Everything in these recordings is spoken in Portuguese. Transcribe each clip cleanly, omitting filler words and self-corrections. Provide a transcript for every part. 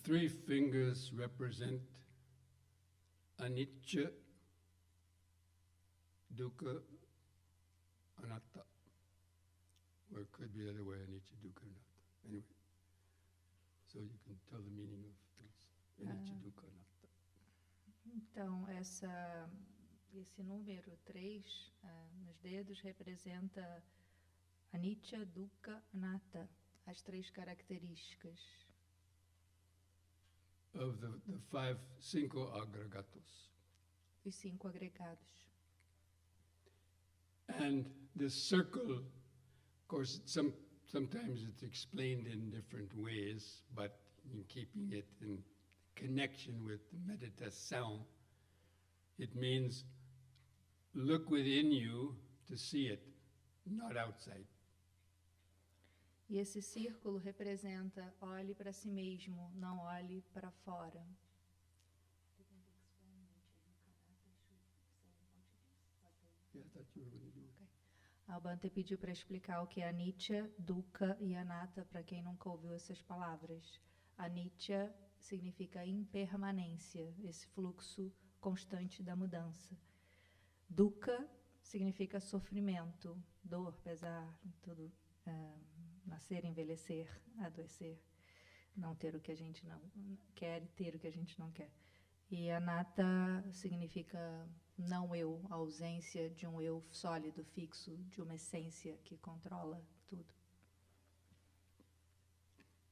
three fingers represent anicca, dukkha, anatta. Or it could be the other way, anicca, dukkha, anatta. Anyway, so you can tell the meaning of those, anicca, dukkha, anatta. Então, esse número 3 nos dedos representa anicca, dukkha, anatta, as três características Of the cinco agregatos. os 5 agregados. And this circle, of course, sometimes it's explained in different ways, but in keeping it in connection with the meditação, it means look within you to see it, not outside. E esse círculo representa olhe para si mesmo, não olhe para fora. Yeah, I thought you were going to do it. Okay. A Bhante pediu para explicar o que é anicca, dukkha e anatta, para quem nunca ouviu essas palavras. Anicca significa impermanência, esse fluxo constante da mudança. Dukkha significa sofrimento, dor, pesar, tudo. Nascer, envelhecer, adoecer, não ter o que a gente não quer e ter o que a gente não quer. E anatta significa não eu, a ausência de um eu sólido, fixo, de uma essência que controla tudo.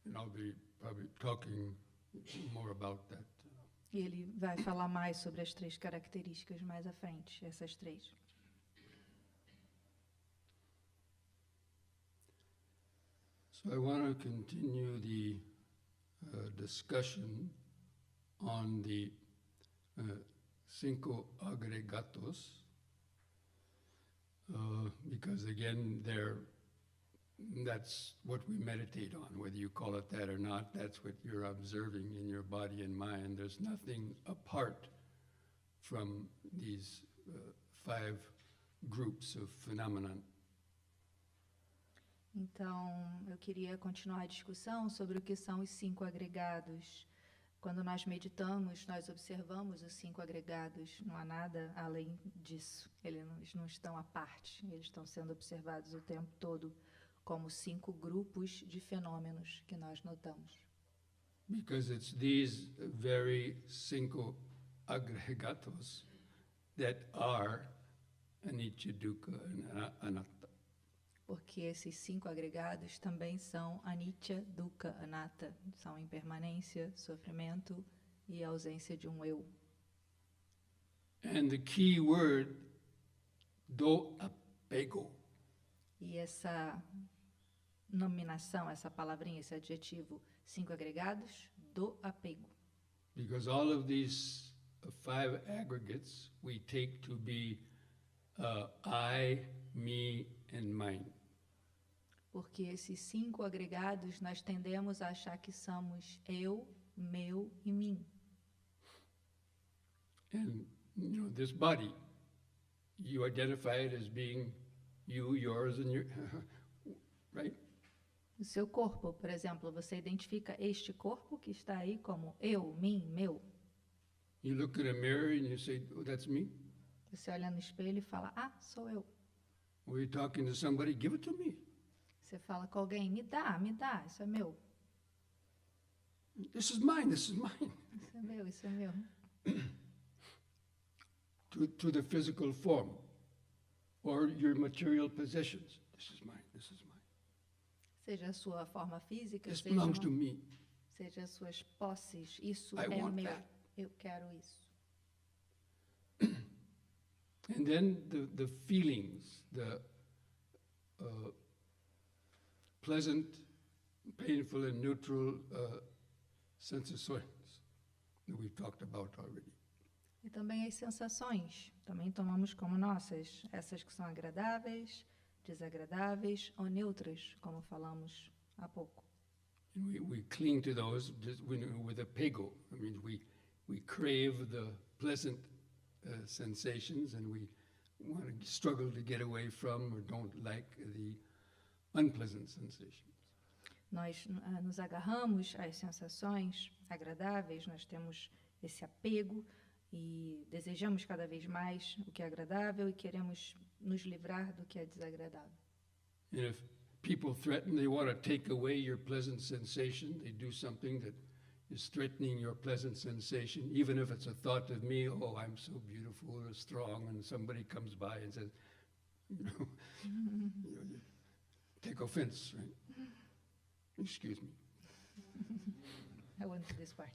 And I'll be probably talking more about that. E ele vai falar mais sobre as três características mais à frente, essas três. So I want to continue the discussion on the cinco agregatos, because again, that's what we meditate on, whether you call it that or not. That's what you're observing in your body and mind. There's nothing apart from these 5 groups of phenomena. Então, eu queria continuar a discussão sobre o que são os 5 agregados. Quando nós meditamos, nós observamos os 5 agregados, não há nada além disso. Eles não estão à parte, eles estão sendo observados o tempo todo como 5 grupos de fenômenos que nós notamos. Because it's these very cinco agregatos that are anicca, dukkha, and anatta. Porque esses 5 agregados também são anicca, dukkha, anatta, são impermanência, sofrimento e ausência de um eu. And the key word, do apego. E essa nominação, essa palavrinha, esse adjetivo, 5 agregados, do apego. Because all of these 5 aggregates we take to be I, me, and mine. Porque esses 5 agregados nós tendemos a achar que somos eu, meu e mim. And this body, you identify it as being you, yours, and your right? O seu corpo, por exemplo, você identifica este corpo que está aí como eu, mim, meu. You look at a mirror and you say, "Oh, that's me." Você olha no espelho e fala, sou eu. Or you're talking to somebody, "Give it to me." Você fala com alguém, me dá, isso é meu. This is mine, this is mine. Isso é meu, isso é meu. To the physical form or your material possessions. This is mine, this is mine. Seja a sua forma física, This belongs to me. seja as suas posses, isso I é want meu. that. Eu quero isso. And then the feelings, the pleasant, painful, and neutral sensations that we've talked about already. E também as sensações, também tomamos como nossas, essas que são agradáveis, desagradáveis ou neutras, como falamos há pouco. And we cling to those with apego. I mean, we crave the pleasant sensations, and we want to struggle to get away from or don't like the unpleasant sensations. nós nos agarramos às sensações agradáveis, nós temos esse apego e desejamos cada vez mais o que é agradável e queremos nos livrar do que é desagradável. And if people threaten, they want to take away your pleasant sensation, they do something that is threatening your pleasant sensation, even if it's a thought of me, oh, I'm so beautiful or strong, and somebody comes by and says, you take offense, right? Excuse me. I want this part.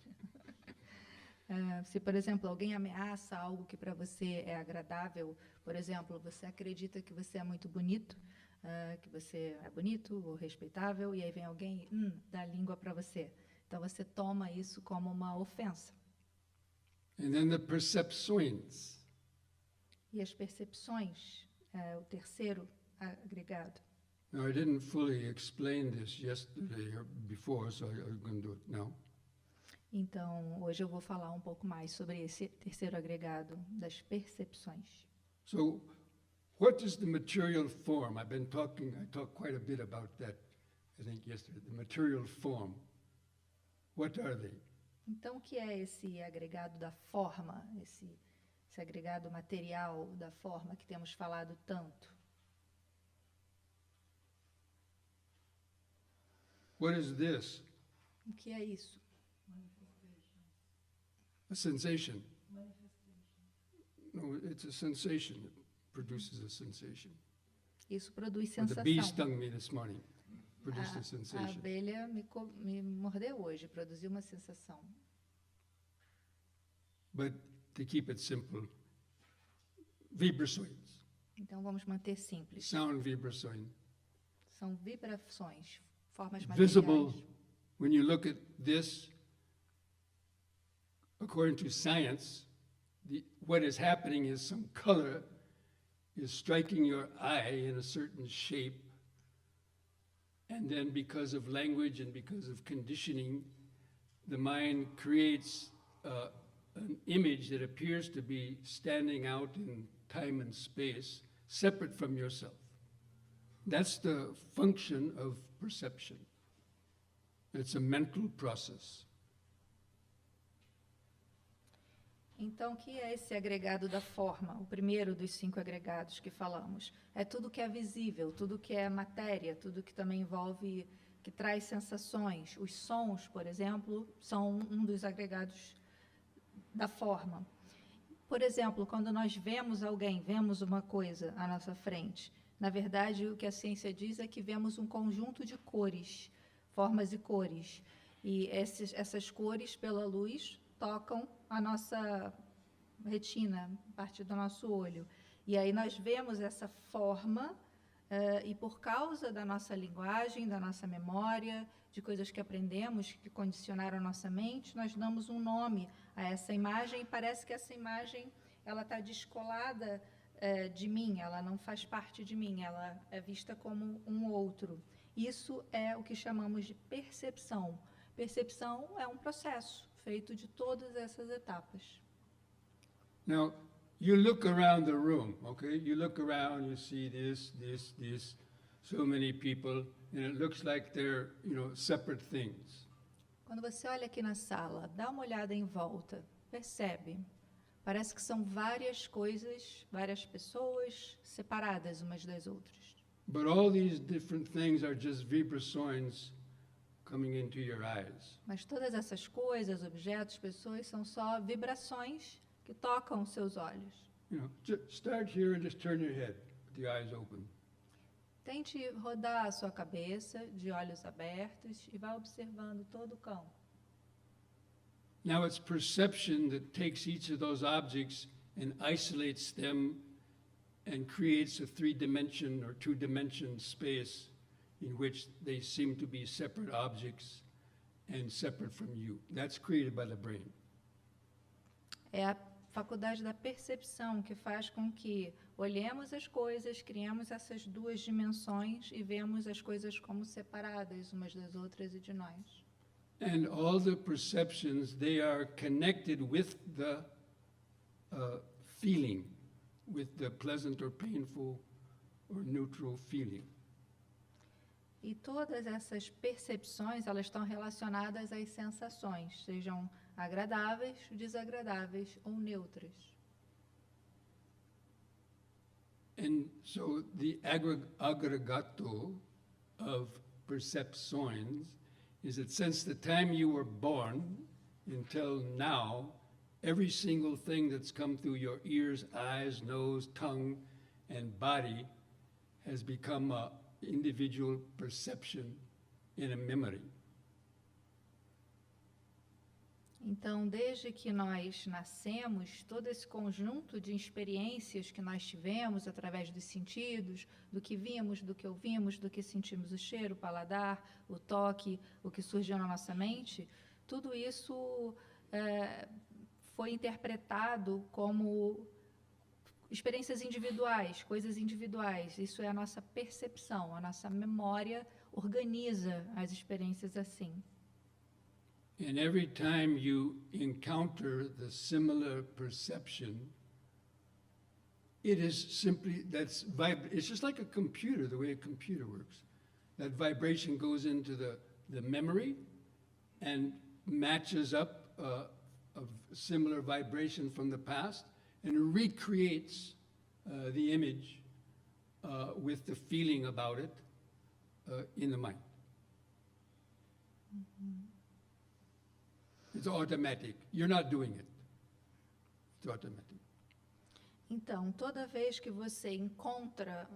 Se, por exemplo, alguém ameaça algo que para você é agradável, por exemplo, você acredita que você é muito bonito, que você é bonito ou respeitável, e aí vem alguém dá língua para você. Então você toma isso como uma ofensa. And then the percepções. E as percepções, o terceiro agregado. Now, I didn't fully explain this yesterday or before, so I'm going to do it now. Então, hoje eu vou falar um pouco mais sobre esse terceiro agregado das percepções. So, what is the material form? I talked quite a bit about that, I think, yesterday. The material form. What are they? Então, o que é esse agregado da forma, esse agregado material da forma que temos falado tanto? What is this? O que é isso? A sensation. No, it's a sensation. It produces a sensation. Isso produz Or the bee sensação. stung me this morning. Produced a A sensation. abelha me mordeu hoje, produziu uma sensação. But to keep it simple, vibrações. Então, vamos manter simples. Sound vibrações. São vibrações, formas Visible, materiais. when you look at this, according to science, what is happening is some color is striking your eye in a certain shape, and then because of language and because of conditioning, the mind creates an image that appears to be standing out in time and space, separate from yourself. That's the function of perception. It's a mental process. Então, o que é esse agregado da forma? O primeiro dos 5 agregados que falamos. É tudo que é visível, tudo que é matéria, tudo que também envolve, que traz sensações. Os sons, por exemplo, são um dos agregados da forma. Por exemplo, quando nós vemos alguém, vemos uma coisa à nossa frente, na verdade, o que a ciência diz é que vemos um conjunto de cores, formas e cores. E essas cores, pela luz, tocam a nossa retina, parte do nosso olho. E aí nós vemos essa forma, e por causa da nossa linguagem, da nossa memória, de coisas que aprendemos, que condicionaram a nossa mente, nós damos um nome a essa imagem e parece que essa imagem ela está descolada de mim, ela não faz parte de mim, ela é vista como um outro. Isso é o que chamamos de percepção. Percepção é um processo feito de todas essas etapas. Now, you look around the room, okay? You look around, you see this, so many people, and it looks like they're, separate things. Quando você olha aqui na sala, dá uma olhada em volta, percebe? Parece que são várias coisas, várias pessoas separadas umas das outras. But all these different things are just vibrações coming into your eyes. Mas todas essas coisas, objetos, pessoas, são só vibrações que tocam os seus olhos. Just start here and just turn your head with the eyes open. Tente rodar a sua cabeça de olhos abertos e vá observando todo o campo. Now it's perception that takes each of those objects and isolates them and creates a 3-dimension or 2-dimension space in which they seem to be separate objects and separate from you. That's created by the brain. É a faculdade da percepção que faz com que olhemos as coisas, criemos essas 2 dimensões e vemos as coisas como separadas umas das outras e de nós. And all the perceptions, they are connected with the feeling, with the pleasant or painful or neutral feeling. E todas essas percepções, elas estão relacionadas às sensações, sejam agradáveis, desagradáveis ou neutras. And so the aggregato of percepções is that since the time you were born until now, every single thing that's come through your ears, eyes, nose, tongue, and body has become an individual perception in a memory. Então, desde que nós nascemos, todo esse conjunto de experiências que nós tivemos através dos sentidos, do que vimos, do que ouvimos, do que sentimos o cheiro, o paladar, o toque, o que surgiu na nossa mente, tudo isso foi interpretado como experiências individuais, coisas individuais. Isso é a nossa percepção, a nossa memória organiza as experiências assim. And every time you encounter the similar perception, it is simply, it's just like a computer, the way a computer works. That vibration goes into the memory and matches up a similar vibration from the past and recreates the image with the feeling about it in the mind. It's automatic. You're not doing it. It's automatic. Então, toda vez que você encontra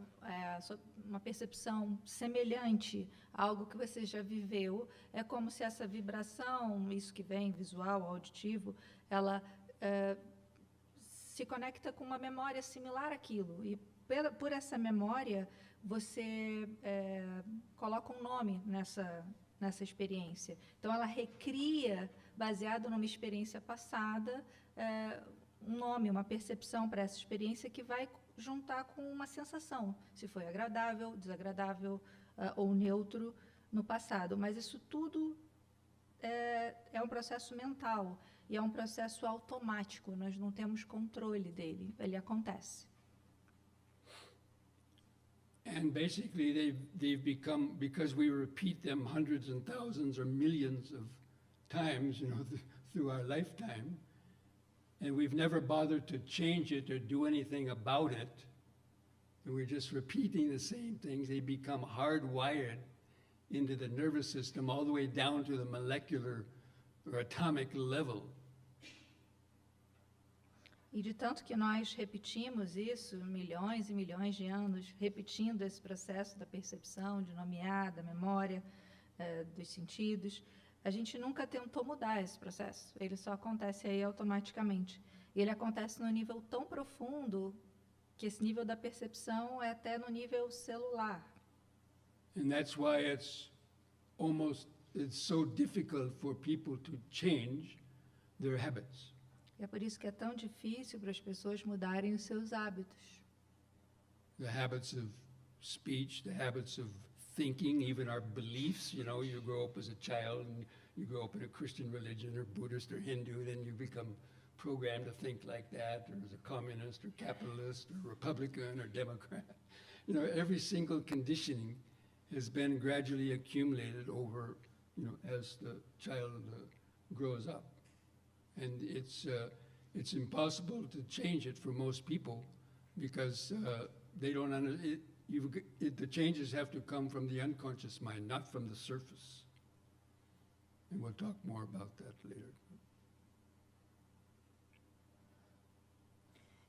uma percepção semelhante a algo que você já viveu, é como se essa vibração, isso que vem, visual, auditivo, ela se conecta com uma memória similar àquilo. E por essa memória, você coloca um nome nessa experiência. Então, ela recria, baseado numa experiência passada, um nome, uma percepção para essa experiência que vai juntar com uma sensação, se foi agradável, desagradável ou neutro no passado. Mas isso tudo é um processo mental e é um processo automático, nós não temos controle dele, ele acontece. And basically they've become, because we repeat them hundreds and thousands or millions of times, through our lifetime, and we've never bothered to change it or do anything about it, and we're just repeating the same things, they become hardwired into the nervous system all the way down to the molecular or atomic level. E de tanto que nós repetimos isso, milhões e milhões de anos, repetindo esse processo da percepção, de nomear, da memória, dos sentidos, a gente nunca tentou mudar esse processo. Ele só acontece aí automaticamente. E ele acontece no nível tão profundo que esse nível da percepção é até no nível celular. And that's why it's so difficult for people to change their habits. E é por isso que é tão difícil para as pessoas mudarem os seus hábitos. The habits of speech, the habits of thinking, even our beliefs. You grow up as a child and you grow up in a Christian religion or Buddhist or Hindu, then you become programmed to think like that, or as a communist or capitalist or Republican or Democrat. Every single conditioning has been gradually accumulated over, as the child grows up. And it's impossible to change it for most people because they don't understand. The changes have to come from the unconscious mind, not from the surface. And we'll talk more about that later.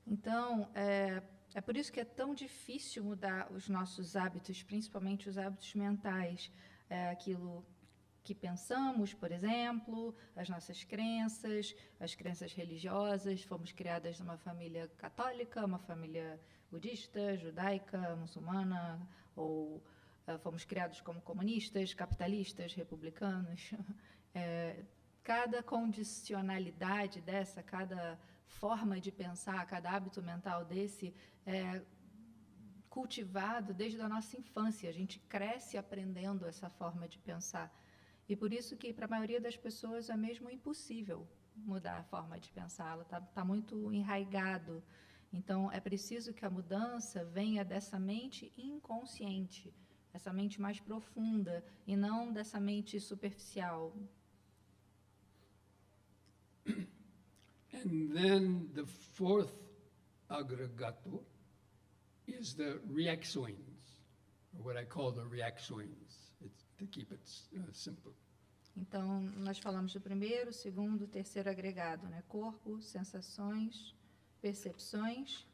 Então, é por isso que é tão difícil mudar os nossos hábitos, principalmente os hábitos mentais. Aquilo que pensamos, por exemplo, as nossas crenças, as crenças religiosas. Fomos criadas numa família católica, uma família budista, judaica, muçulmana, ou fomos criados como comunistas, capitalistas, republicanos. Cada condicionalidade dessa, cada forma de pensar, cada hábito mental desse é cultivado desde a nossa infância. A gente cresce aprendendo essa forma de pensar. E por isso que, para a maioria das pessoas, é mesmo impossível mudar a forma de pensar. Ela está muito enraigado. Então, é preciso que a mudança venha dessa mente inconsciente. essa mente mais profunda e não dessa mente superficial. And then the fourth aggregato is the reacções, or what I call the reacções, to keep it simple. Então, nós falamos do primeiro, segundo, terceiro agregado, né? Corpo, sensações, percepções,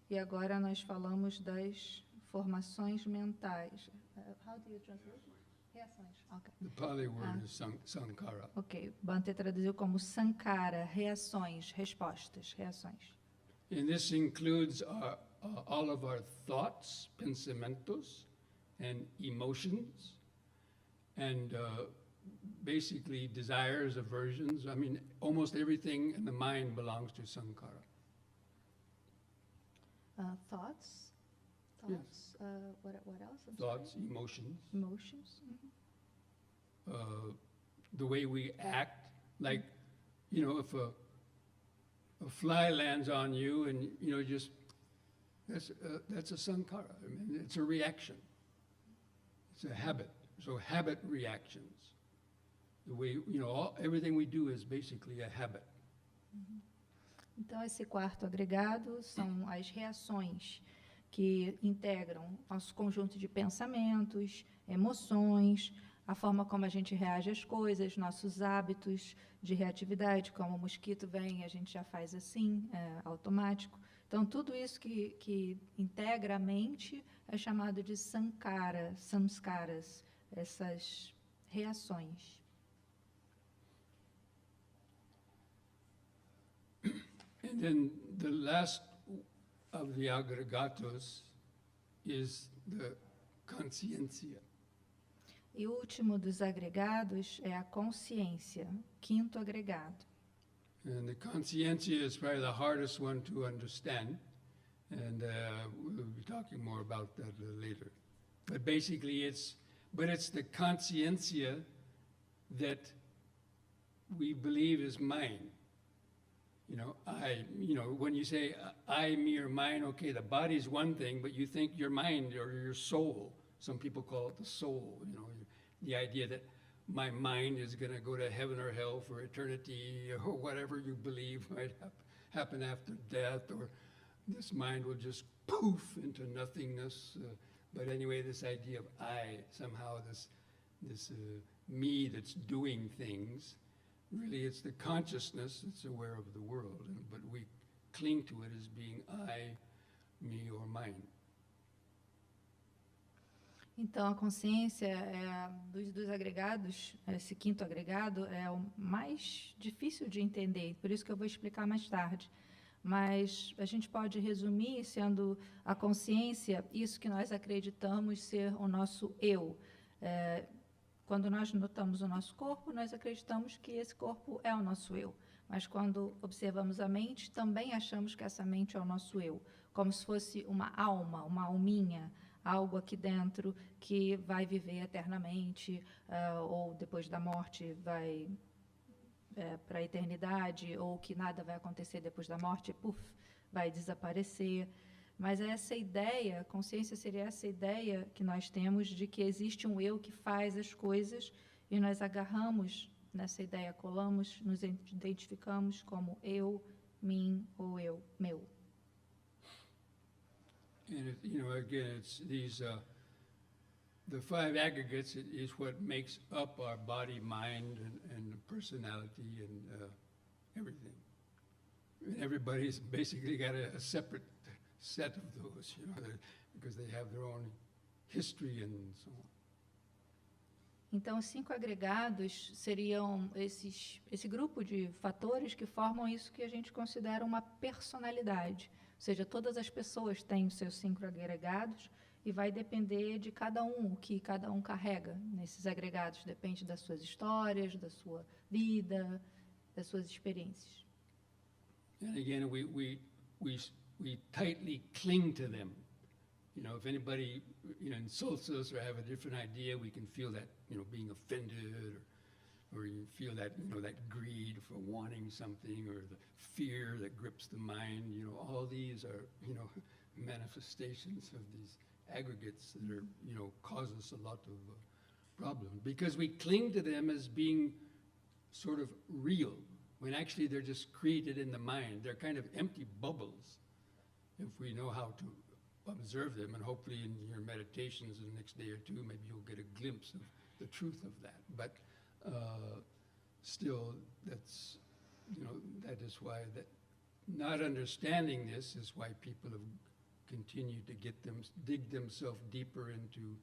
e agora nós falamos das formações mentais. How do you translate? Reações. Okay. The Pali word is sankhara. Ok, Bhante traduziu como sankhara, reações, respostas, reações. And this includes all of our thoughts, pensamentos, and emotions, and basically desires, aversions. I mean, almost everything in the mind belongs to sankhara. Thoughts? Yes. What else? I'm Thoughts, sorry. emotions, Emotions. the way we act. Like, you know, if a fly lands on you and, you know, just, that's a sankhara. I mean, it's a reaction. It's a habit. So habit reactions. The way, you know, everything we do is basically a habit. Então, esse quarto agregado são as reações que integram nosso conjunto de pensamentos, emoções, a forma como a gente reage às coisas, nossos hábitos de reatividade, como o mosquito vem, a gente já faz assim, automático. Então, tudo isso que integra a mente é chamado de sankhara, samskaras, essas reações. And then the last of the aggregatos is the consciencia. E o último dos agregados é a consciência, quinto agregado. And the consciencia is probably the hardest one to understand, and we'll be talking more about that later. But basically it's the consciencia that we believe is mine. You know, when you say I, me, or mine, okay, the body's one thing, but you think your mind or your soul, some people call it the soul, you know, the idea that my mind is going to go to heaven or hell for eternity, or whatever you believe might happen after death, or this mind will just poof into nothingness. But anyway, this idea of I, somehow this me that's doing things, really it's the consciousness that's aware of the world, but we cling to it as being I, me, or mine. Então, a consciência dos agregados, esse quinto agregado, é o mais difícil de entender, por isso que eu vou explicar mais tarde. Mas a gente pode resumir sendo a consciência, isso que nós acreditamos ser o nosso eu. Quando nós notamos o nosso corpo, nós acreditamos que esse corpo é o nosso eu. Mas quando observamos a mente, também achamos que essa mente é o nosso eu. Como se fosse uma alma, uma alminha, algo aqui dentro que vai viver eternamente, ou depois da morte vai para a eternidade, ou que nada vai acontecer depois da morte, vai desaparecer. Mas essa ideia, consciência seria essa ideia que nós temos de que existe um eu que faz as coisas e nós agarramos nessa ideia, colamos, nos identificamos como eu, mim ou eu, meu. And again, it's these the five aggregates is what makes up our body, mind, and personality, and everything. And everybody's basically got a separate set of those, because they have their own history and so on. Então, os 5 agregados seriam esse grupo de fatores que formam isso que a gente considera uma personalidade. Ou seja, todas as pessoas têm os seus 5 agregados e vai depender de cada um, o que cada um carrega nesses agregados. Depende das suas histórias, da sua vida, das suas experiências. And again, we tightly cling to them. If anybody, insults us or have a different idea, we can feel that, being offended, or you feel that, that greed for wanting something, or the fear that grips the mind. All these are, manifestations of these aggregates that are, cause us a lot of problems because we cling to them as being sort of real when actually they're just created in the mind. They're kind of empty bubbles if we know how to observe them, and hopefully in your meditations in the next day or two, maybe you'll get a glimpse of the truth of that. But still, that's, that is why that not understanding this is why people have continued to dig themselves deeper into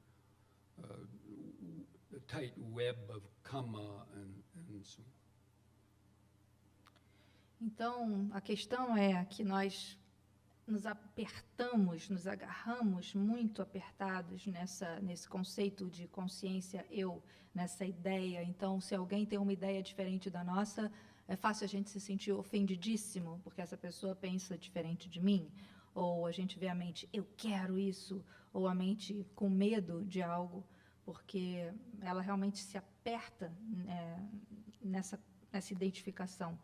the tight web of karma and so on. Então, a questão é que nós nos apertamos, nos agarramos muito apertados nesse conceito de consciência eu, nessa ideia. Então, se alguém tem uma ideia diferente da nossa, é fácil a gente se sentir ofendidíssimo, porque essa pessoa pensa diferente de mim. Ou a gente vê a mente, eu quero isso, ou a mente com medo de algo, porque ela realmente se aperta nessa identificação.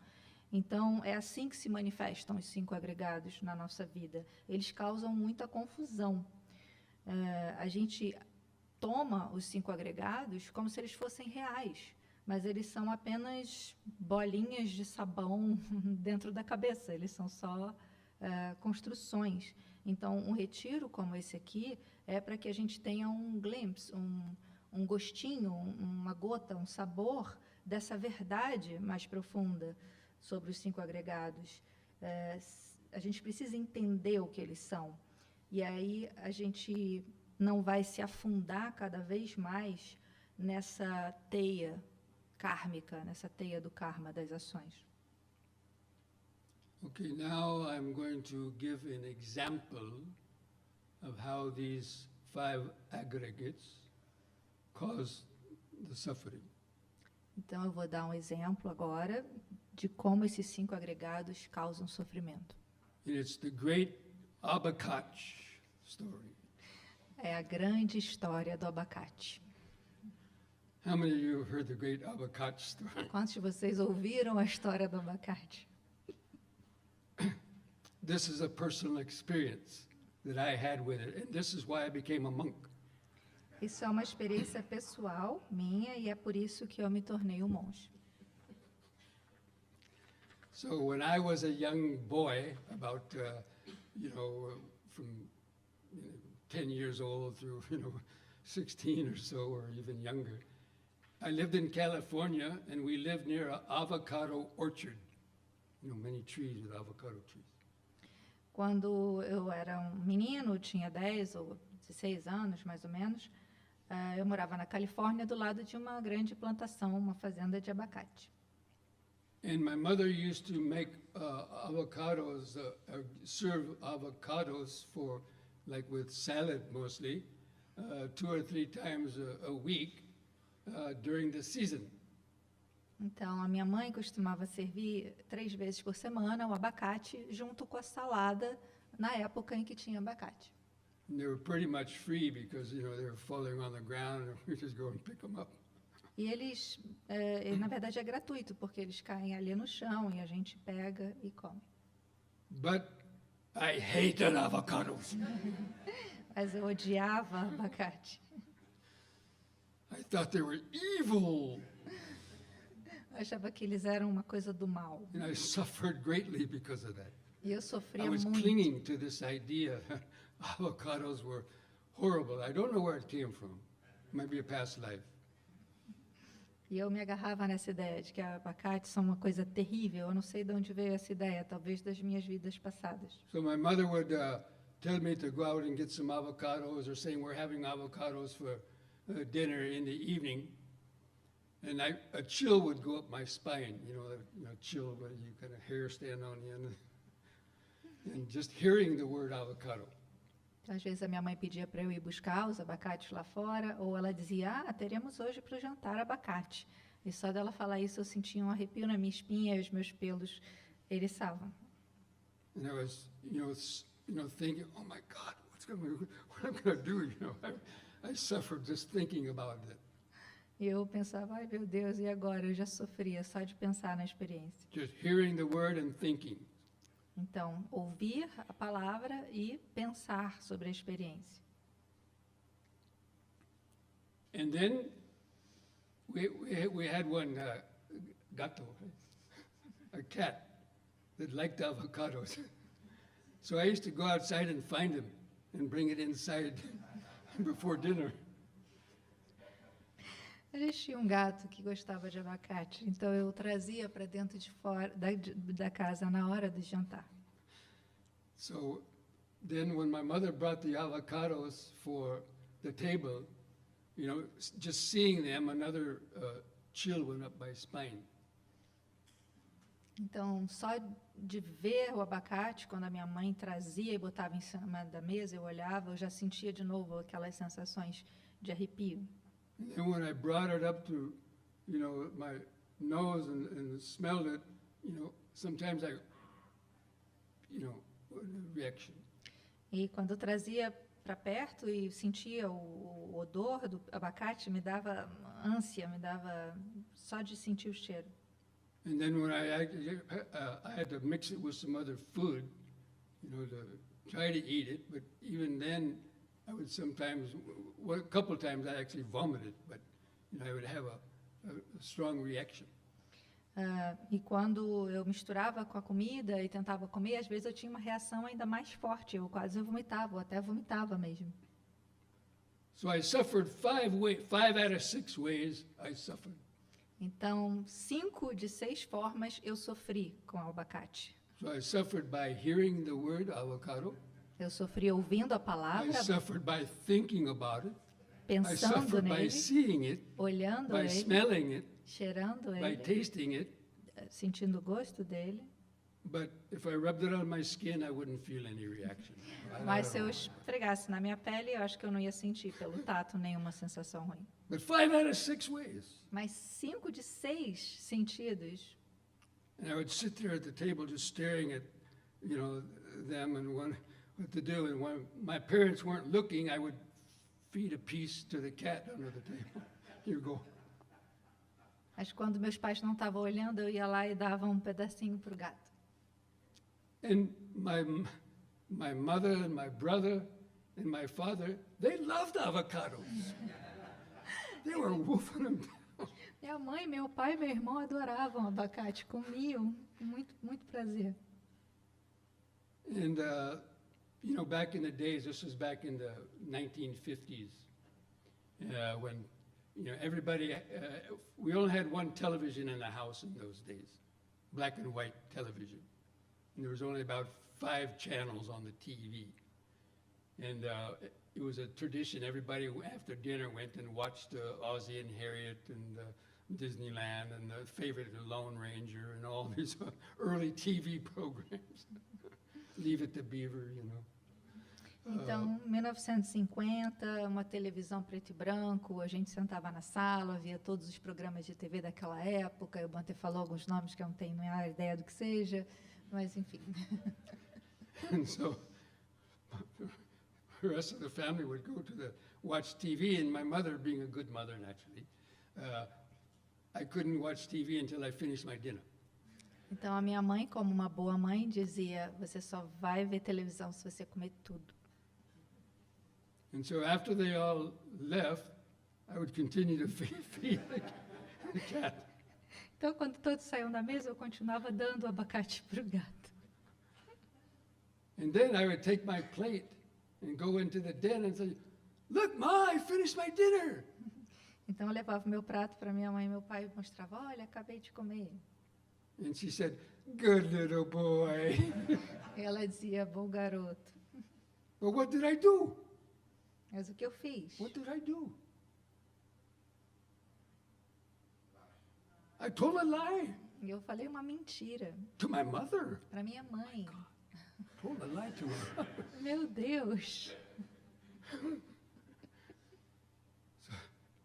Então, é assim que se manifestam os 5 agregados na nossa vida. Eles causam muita confusão. A gente toma os 5 agregados como se eles fossem reais, mas eles são apenas bolinhas de sabão dentro da cabeça. Eles são só construções. Então, um retiro como esse aqui é para que a gente tenha um glimpse, um gostinho, uma gota, um sabor dessa verdade mais profunda sobre os 5 agregados. A gente precisa entender o que eles são. E aí a gente não vai se afundar cada vez mais nessa teia kármica, nessa teia do karma, das ações. Okay, now I'm going to give an example of how these 5 aggregates cause the suffering. Então, eu vou dar um exemplo agora de como esses 5 agregados causam sofrimento. And it's the great abacate story. É a grande história do abacate. How many of you have heard the great abacate story? Quantos de vocês ouviram a história do abacate? This is a personal experience that I had with it, and this is why I became a monk. Isso é uma experiência pessoal minha e é por isso que eu me tornei um monge. So when I was a young boy, about, from 10 years old through, 16 or so, or even younger, I lived in California, and we lived near an avocado orchard. Many trees with avocado trees. Quando eu era um menino, tinha 10 ou 16 anos, mais ou menos, eu morava na Califórnia, do lado de uma grande plantação, uma fazenda de abacate. And my mother used to make avocados, serve avocados for, like with salad mostly, 2 or 3 times a week during the season. Então, a minha mãe costumava servir 3 vezes por semana o abacate junto com a salada na época em que tinha abacate. And they were pretty much free because, they were falling on the ground and we just go and pick them up. E eles, na verdade, é gratuito, porque eles caem ali no chão e a gente pega e come. But I hated avocados. Mas eu odiava abacate. I thought they were evil. Eu achava que eles eram uma coisa do mal. And I suffered greatly because of that. E eu I sofria was muito. clinging to this idea avocados were horrible. I don't know where it came from. Maybe a past life. E eu me agarrava nessa ideia de que abacates são uma coisa terrível. Eu não sei de onde veio essa ideia, talvez das minhas vidas passadas. So my mother would tell me to go out and get some avocados, or saying we're having avocados for dinner in the evening. And a chill would go up my spine, chill where you kind of hair stand on the end. And just hearing the word avocado. Então, às vezes a minha mãe pedia para eu ir buscar os abacates lá fora, ou ela dizia, teremos hoje para o jantar abacate. E só dela falar isso eu sentia um arrepio na minha espinha e os meus pelos eriçavam. And I was, thinking, oh my God, what am I going to do? I suffered just thinking about it. E eu pensava, ai meu Deus, e agora? Eu já sofria só de pensar na experiência. Just hearing the word and thinking. Então, ouvir a palavra e pensar sobre a experiência. And then we had one gato, a cat that liked avocados. So I used to go outside and find him and bring it inside before dinner. A gente tinha um gato que gostava de abacate, então eu trazia para dentro de fora da casa na hora do jantar. So then when my mother brought the avocados for the table, you know, just seeing them, another chill went up my spine. Então, só de ver o abacate, quando a minha mãe trazia e botava em cima da mesa, eu olhava, eu já sentia de novo aquelas sensações de arrepio. And then when I brought it up to, you know, my nose and smelled it, you know, sometimes I, you know, reaction. E quando eu trazia para perto e sentia o odor do abacate, me dava ânsia, me dava só de sentir o cheiro. And then when I had to mix it with some other food, you know, to try to eat it, but even then I would sometimes, well, a couple of times I actually vomited, but you know, I would have a strong reaction. E quando eu misturava com a comida e tentava comer, às vezes eu tinha uma reação ainda mais forte, eu quase vomitava, ou até vomitava mesmo. So I suffered 5 out of 6 ways I suffered. Então, 5 de 6 formas eu sofri com o abacate. So I suffered by hearing the word avocado. Eu sofri ouvindo a I palavra, suffered by thinking about it. I pensando suffered by nele, seeing it, olhando by ele, smelling it, cheirando by ele, tasting it. sentindo o gosto dele. But if I rubbed it on my skin, I wouldn't feel any reaction. Mas se eu esfregasse na minha pele, eu acho que eu não ia sentir pelo tato nenhuma sensação ruim. But 5 out of 6 ways. Mas 5 de 6 sentidos. And I would sit there at the table just staring at, you know, them and wondering what to do. And when my parents weren't looking, I would feed a piece to the cat under the table. Here you go. Mas quando meus pais não estavam olhando, eu ia lá e dava um pedacinho para o gato. And my mother and my brother and my father, they loved avocados. They were wolfing them down. Minha mãe, meu pai e meu irmão adoravam abacate, comiam com muito prazer. And, you know, back in the days, this was back in the 1950s, when, you know, everybody, we only had one television in the house in those days, black and white television. And there was only about 5 channels on the TV. And it was a tradition, everybody after dinner went and watched Ozzie and Harriet and Disneyland and the favorite Lone Ranger and all these early TV programs. Leave It to Beaver, you know. Então, 1950, uma televisão preto e branco, a gente sentava na sala, via todos os programas de TV daquela época. O Bante falou alguns nomes que eu não tenho a ideia do que seja, mas enfim. And so the rest of the family would go to watch TV, and my mother, being a good mother naturally, I couldn't watch TV until I finished my dinner. Então, a minha mãe, como uma boa mãe, dizia: você só vai ver televisão se você comer tudo. And so after they all left, I would continue to feed the cat. Então, quando todos saíam da mesa, eu continuava dando abacate para o gato. And then I would take my plate and go into the den and say, "Look, Ma, I finished my dinner." Então, eu levava o meu prato para minha mãe e meu pai e mostrava: olha, acabei de comer. And she said, "Good little boy." E ela dizia: bom garoto. But what did I do? Mas o que eu fiz? What did I do? I told a lie E eu falei uma mentira to my mother. para minha mãe. Told a lie to her. Meu Deus!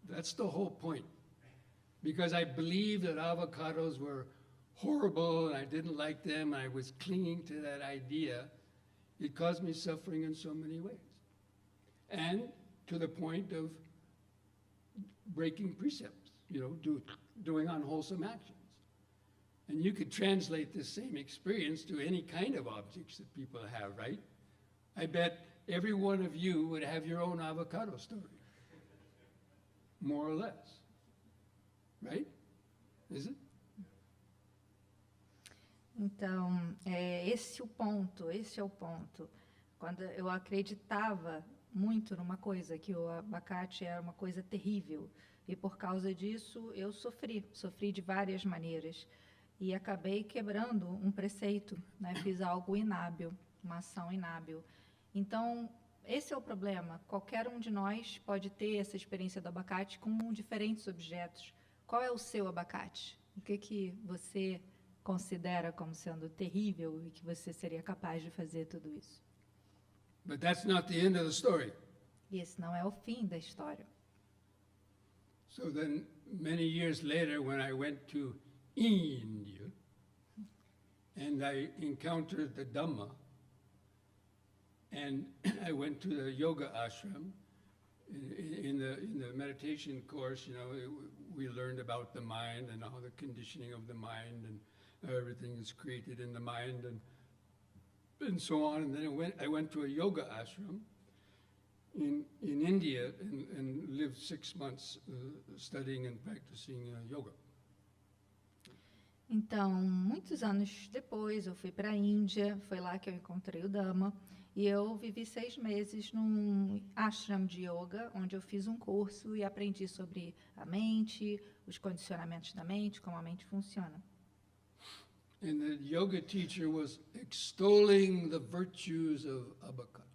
That's the whole point. Because I believed that avocados were horrible and I didn't like them, and I was clinging to that idea, it caused me suffering in so many ways. And to the point of breaking precepts, you know, doing unwholesome actions. And you could translate this same experience to any kind of objects that people have, right? I bet every one of you would have your own avocado story. more or less. Right? Is it? Então, esse é o ponto. Quando eu acreditava muito numa coisa, que o abacate era uma coisa terrível, e por causa disso eu sofri de várias maneiras, e acabei quebrando um preceito, né? Fiz algo inábil, uma ação inábil. Então, esse é o problema. Qualquer um de nós pode ter essa experiência do abacate com diferentes objetos. Qual é o seu abacate? O que você considera como sendo terrível e que você seria capaz de fazer tudo isso? But that's not the end of the story. E esse não é o fim da história. So then, many years later, when I went to India and I encountered the Dhamma, and I went to the yoga ashram. In the meditation course, you know, we learned about the mind and how the conditioning of the mind and everything is created in the mind and so on. And then I went to a yoga ashram in India and lived 6 months studying and practicing yoga. Então, muitos anos depois, eu fui para a Índia, foi lá que eu encontrei o Dhamma, e eu vivi 6 meses num ashram de yoga, onde eu fiz um curso e aprendi sobre a mente, os condicionamentos da mente, como a mente funciona. And the yoga teacher was extolling the virtues of abacate.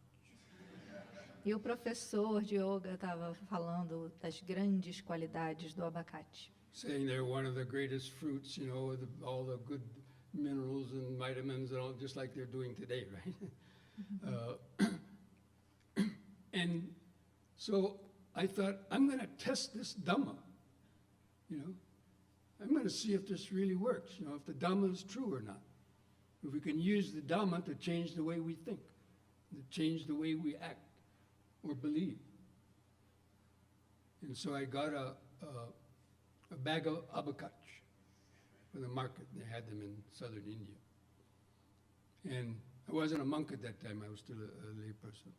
E o professor de yoga estava falando das grandes qualidades do abacate. Saying they're one of the greatest fruits, you know, with all the good minerals and vitamins and all, just like they're doing today, right? And so I thought, I'm going to test this Dhamma, you know. I'm going to see if this really works, you know, if the Dhamma is true or not. If we can use the Dhamma to change the way we think, to change the way we act or believe. And so I got a bag of abacate for the market. They had them in southern India. And I wasn't a monk at that time. I was still a lay person.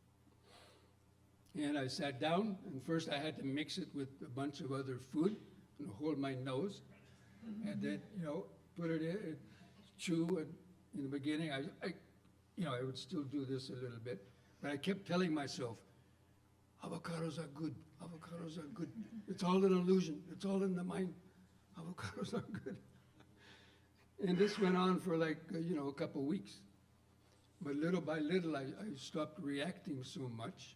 And I sat down, and first I had to mix it with a bunch of other food and hold my nose. And then, you know, put it in, chew. And in the beginning, I would still do this a little bit. But I kept telling myself, avocados are good. Avocados are good. It's all an illusion. It's all in the mind. Avocados are good. And this went on for like, a couple of weeks. But little by little, I stopped reacting so much.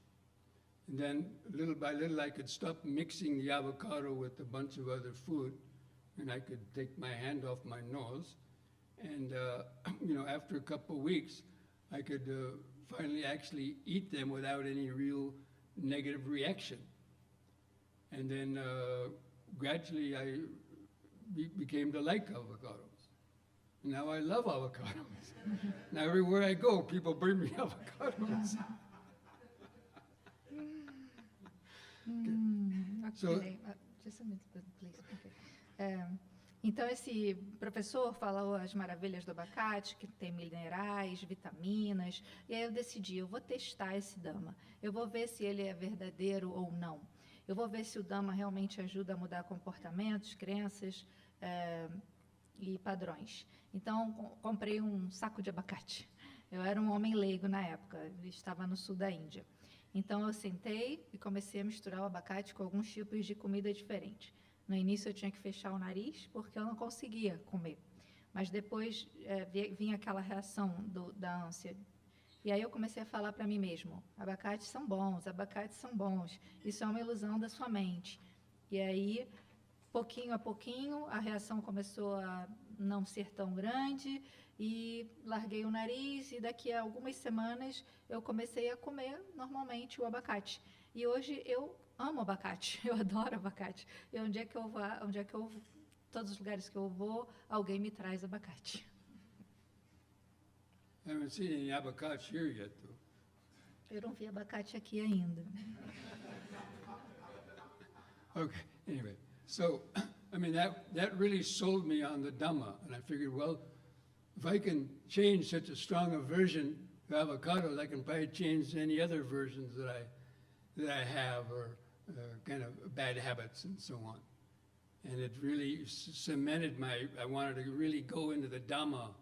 And then little by little, I could stop mixing the avocado with a bunch of other food. And I could take my hand off my nose. And, after a couple of weeks, I could finally actually eat them without any real negative reaction. And then gradually I became to like avocados. Now I love avocados. Now everywhere I go, people bring me avocados. Ok. So- Just a minute, please. Okay. Então, esse professor falou as maravilhas do abacate, que tem minerais, vitaminas, e aí eu decidi, eu vou testar esse Dhamma. Eu vou ver se ele é verdadeiro ou não. Eu vou ver se o Dhamma realmente ajuda a mudar comportamentos, crenças e padrões. Então, comprei um saco de abacate. Eu era um homem leigo na época, eu estava no sul da Índia. Então, eu sentei e comecei a misturar o abacate com alguns tipos de comida diferente. No início, eu tinha que fechar o nariz, porque eu não conseguia comer. Mas depois vinha aquela reação da ânsia. E aí eu comecei a falar para mim mesmo, abacates são bons, isso é uma ilusão da sua mente. E aí, pouquinho a pouquinho, a reação começou a não ser tão grande, e larguei o nariz, e daqui a algumas semanas eu comecei a comer normalmente o abacate. E hoje eu amo abacate, eu adoro abacate. E onde é que eu vou, todos os lugares que eu vou, alguém me traz abacate. I haven't seen any avocados here yet, though. Eu não vi abacate aqui ainda. Okay, anyway. So, I mean, that really sold me on the Dhamma. And I figured, well, if I can change such a strong aversion to avocados, I can probably change any other versions that I have or kind of bad habits and so on. And it really cemented I wanted to really go into the Dhamma,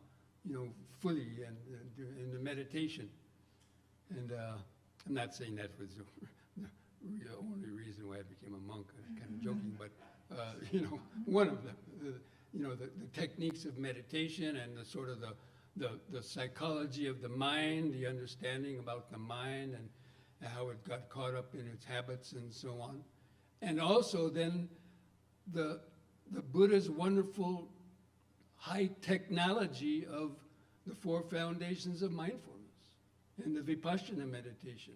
fully and in the meditation. And I'm not saying that was the only reason why I became a monk. I'm kind of joking, but one of the techniques of meditation and the sort of the psychology of the mind, the understanding about the mind and how it got caught up in its habits and so on. And also then the Buddha's wonderful high technology of the 4 foundations of mindfulness and the Vipassana meditation.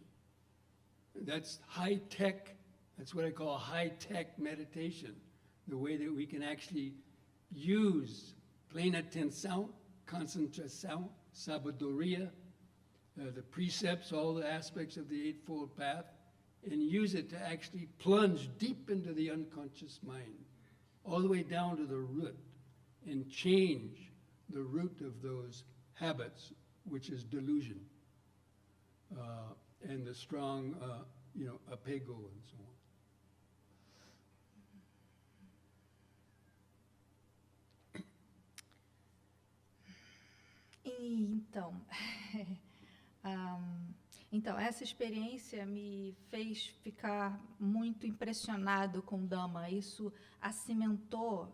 That's high tech, that's what I call high tech meditation, the way that we can actually use plena atenção, concentração, sabedoria, the precepts, all the aspects of the Eightfold Path, and use it to actually plunge deep into the unconscious mind, all the way down to the root, and change the root of those habits, which is delusion, and the strong, apego and so on. Então, essa experiência me fez ficar muito impressionado com o Dhamma. Isso cimentou,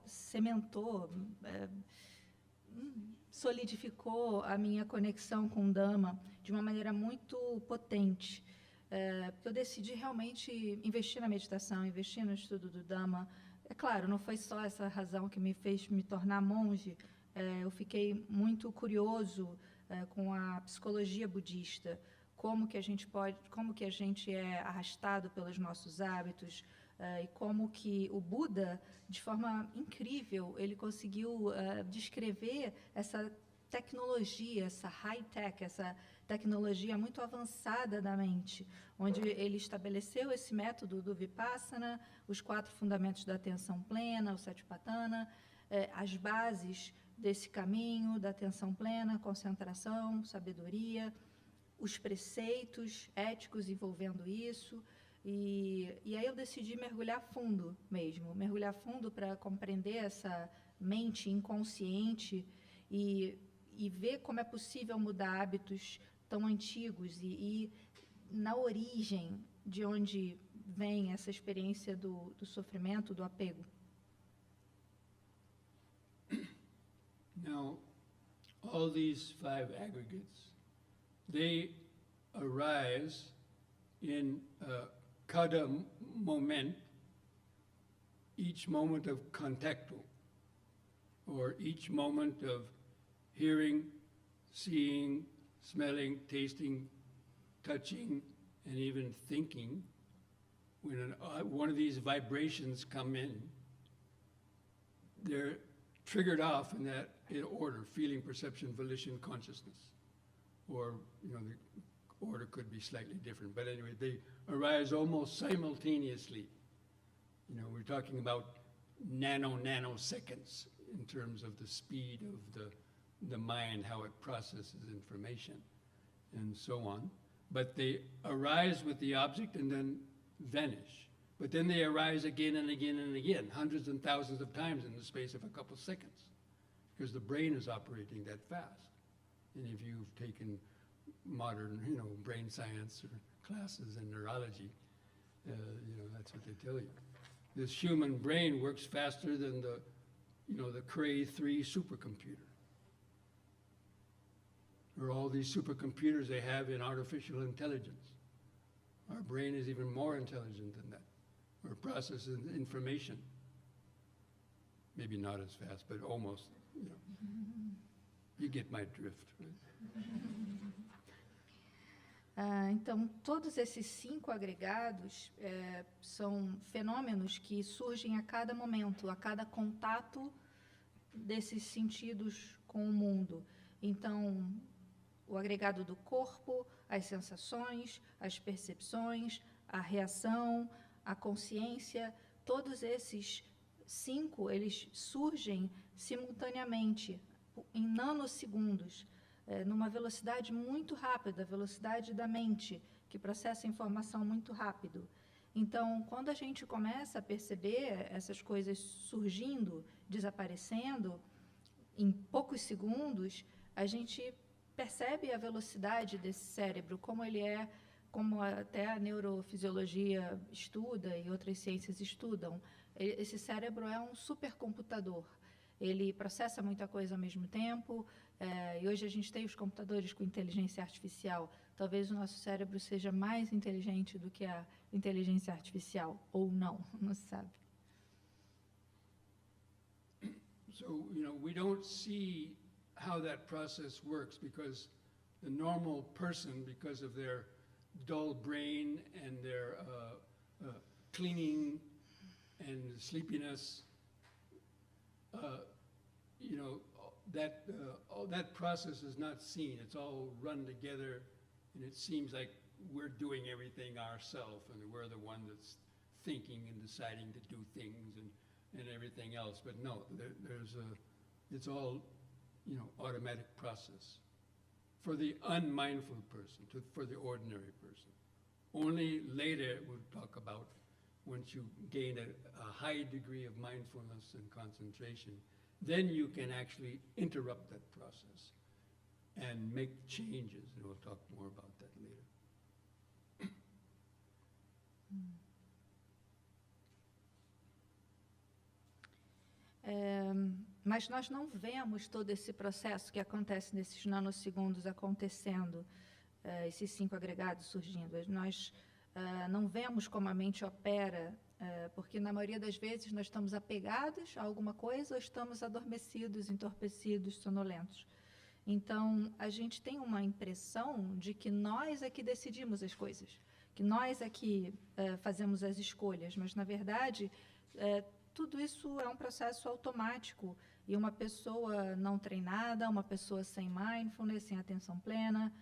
solidificou a minha conexão com o Dhamma de uma maneira muito potente. Porque eu decidi realmente investir na meditação, investir no estudo do Dhamma. É claro, não foi só essa razão que me fez me tornar monge. Eu fiquei muito curioso com a psicologia budista, como que a gente é arrastado pelos nossos hábitos, e como que o Buda, de forma incrível, ele conseguiu descrever essa tecnologia, essa high-tech, essa tecnologia muito avançada da mente, onde ele estabeleceu esse método do Vipassana, os 4 fundamentos da atenção plena, o Satipatthana, as bases desse caminho da atenção plena, concentração, sabedoria, os preceitos éticos envolvendo isso. E aí eu decidi mergulhar fundo para compreender essa mente inconsciente e ver como é possível mudar hábitos tão antigos e na origem de onde vem essa experiência do sofrimento, do apego. Now, all these 5 aggregates, they arise in cada moment, each moment of contacto, or each moment of hearing, seeing, smelling, tasting, touching, and even thinking. When one of these vibrations come in, they're triggered off in order: feeling, perception, volition, consciousness. Or, the order could be slightly different. But anyway, they arise almost simultaneously. We're talking about nanoseconds in terms of the speed of the mind, how it processes information, and so on. But they arise with the object and then vanish. But then they arise again and again and again, hundreds and thousands of times in the space of a couple seconds, because the brain is operating that fast. And if you've taken modern, brain science or classes in neurology, that's what they tell you. This human brain works faster than the Cray 3 supercomputer, or all these supercomputers they have in artificial intelligence. Our brain is even more intelligent than that. Or processes information. Maybe not as fast, but almost, You get my drift. Right? Então, todos esses 5 agregados são fenômenos que surgem a cada momento, a cada contato desses sentidos com o mundo. Então, o agregado do corpo, as sensações, as percepções, a reação, a consciência, todos esses 5, eles surgem simultaneamente, em nanosegundos, numa velocidade muito rápida, a velocidade da mente, que processa a informação muito rápido. Então, quando a gente começa a perceber essas coisas surgindo, desaparecendo, em poucos segundos, a gente percebe a velocidade desse cérebro, como ele é, como até a neurofisiologia estuda e outras ciências estudam. Esse cérebro é um supercomputador. Ele processa muita coisa ao mesmo tempo, e hoje a gente tem os computadores com inteligência artificial. Talvez o nosso cérebro seja mais inteligente do que a inteligência artificial, ou não, não se sabe. So, we don't see how that process works because the normal person, because of their dull brain and their cleaning and sleepiness, that process is not seen. It's all run together, and it seems like we're doing everything ourselves, and we're the one that's thinking and deciding to do things and everything else. But no, it's all, automatic process for the unmindful person, for the ordinary person. Only later we'll talk about once you gain a high degree of mindfulness and concentration, then you can actually interrupt that process and make changes, and we'll talk more about that later. Mas nós não vemos todo esse processo que acontece nesses nanosegundos acontecendo, esses 5 agregados surgindo. Nós não vemos como a mente opera, porque na maioria das vezes nós estamos apegados a alguma coisa ou estamos adormecidos, entorpecidos, sonolentos. Então, a gente tem uma impressão de que nós é que decidimos as coisas, que nós é que fazemos as escolhas, mas, na verdade, tudo isso é um processo automático, e uma pessoa não treinada, uma pessoa sem mindfulness, sem atenção plena,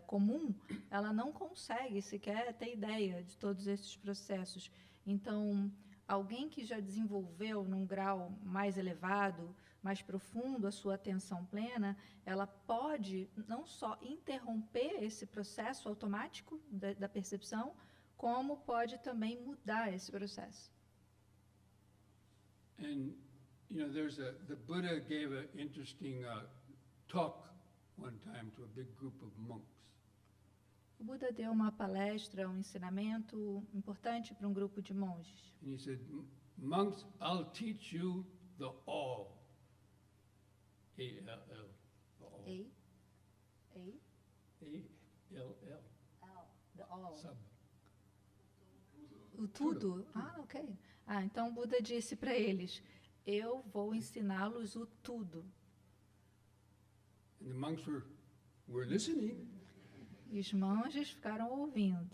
comum, ela não consegue sequer ter ideia de todos esses processos. Então, alguém que já desenvolveu num grau mais elevado, mais profundo a sua atenção plena, ela pode não só interromper esse processo automático da percepção, como pode também mudar esse processo. And, the Buddha gave an interesting talk one time to a big group of monks. O Buda deu uma palestra, um ensinamento importante para um grupo de monges. And he said, monks, I'll teach you the all. A-L-L. A? A-L-L. The all. Sub. O tudo? Ok. Então o Buda disse para eles, eu vou ensiná-los o tudo. And the monks were listening. E os monges ficaram ouvindo.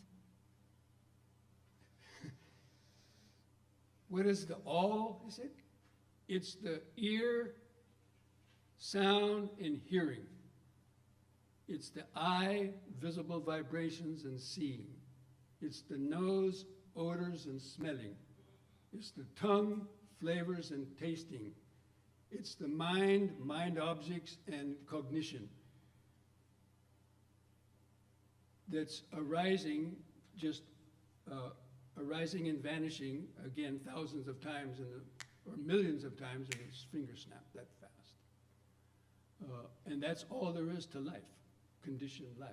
What is the all? He said, it's the ear, sound, and hearing. It's the eye, visible vibrations and seeing. It's the nose, odors and smelling. It's the tongue, flavors and tasting. It's the mind objects and cognition. That's arising, just arising and vanishing, again, thousands of times or millions of times in a finger snap, that fast. And that's all there is to life, conditioned life.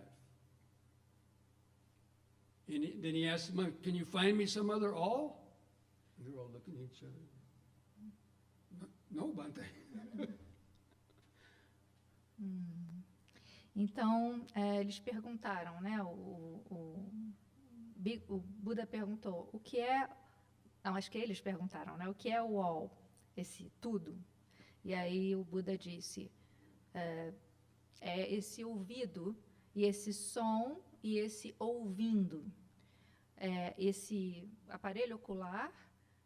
And then he asked them, can you find me some other all? And they're all looking at each other. No, Bhante. Então, eles perguntaram, né? O Buda perguntou, o que é... Não, acho que eles perguntaram, né? O que é o all, esse tudo? E aí o Buda disse, é esse ouvido, e esse som, e esse ouvindo. Esse aparelho ocular,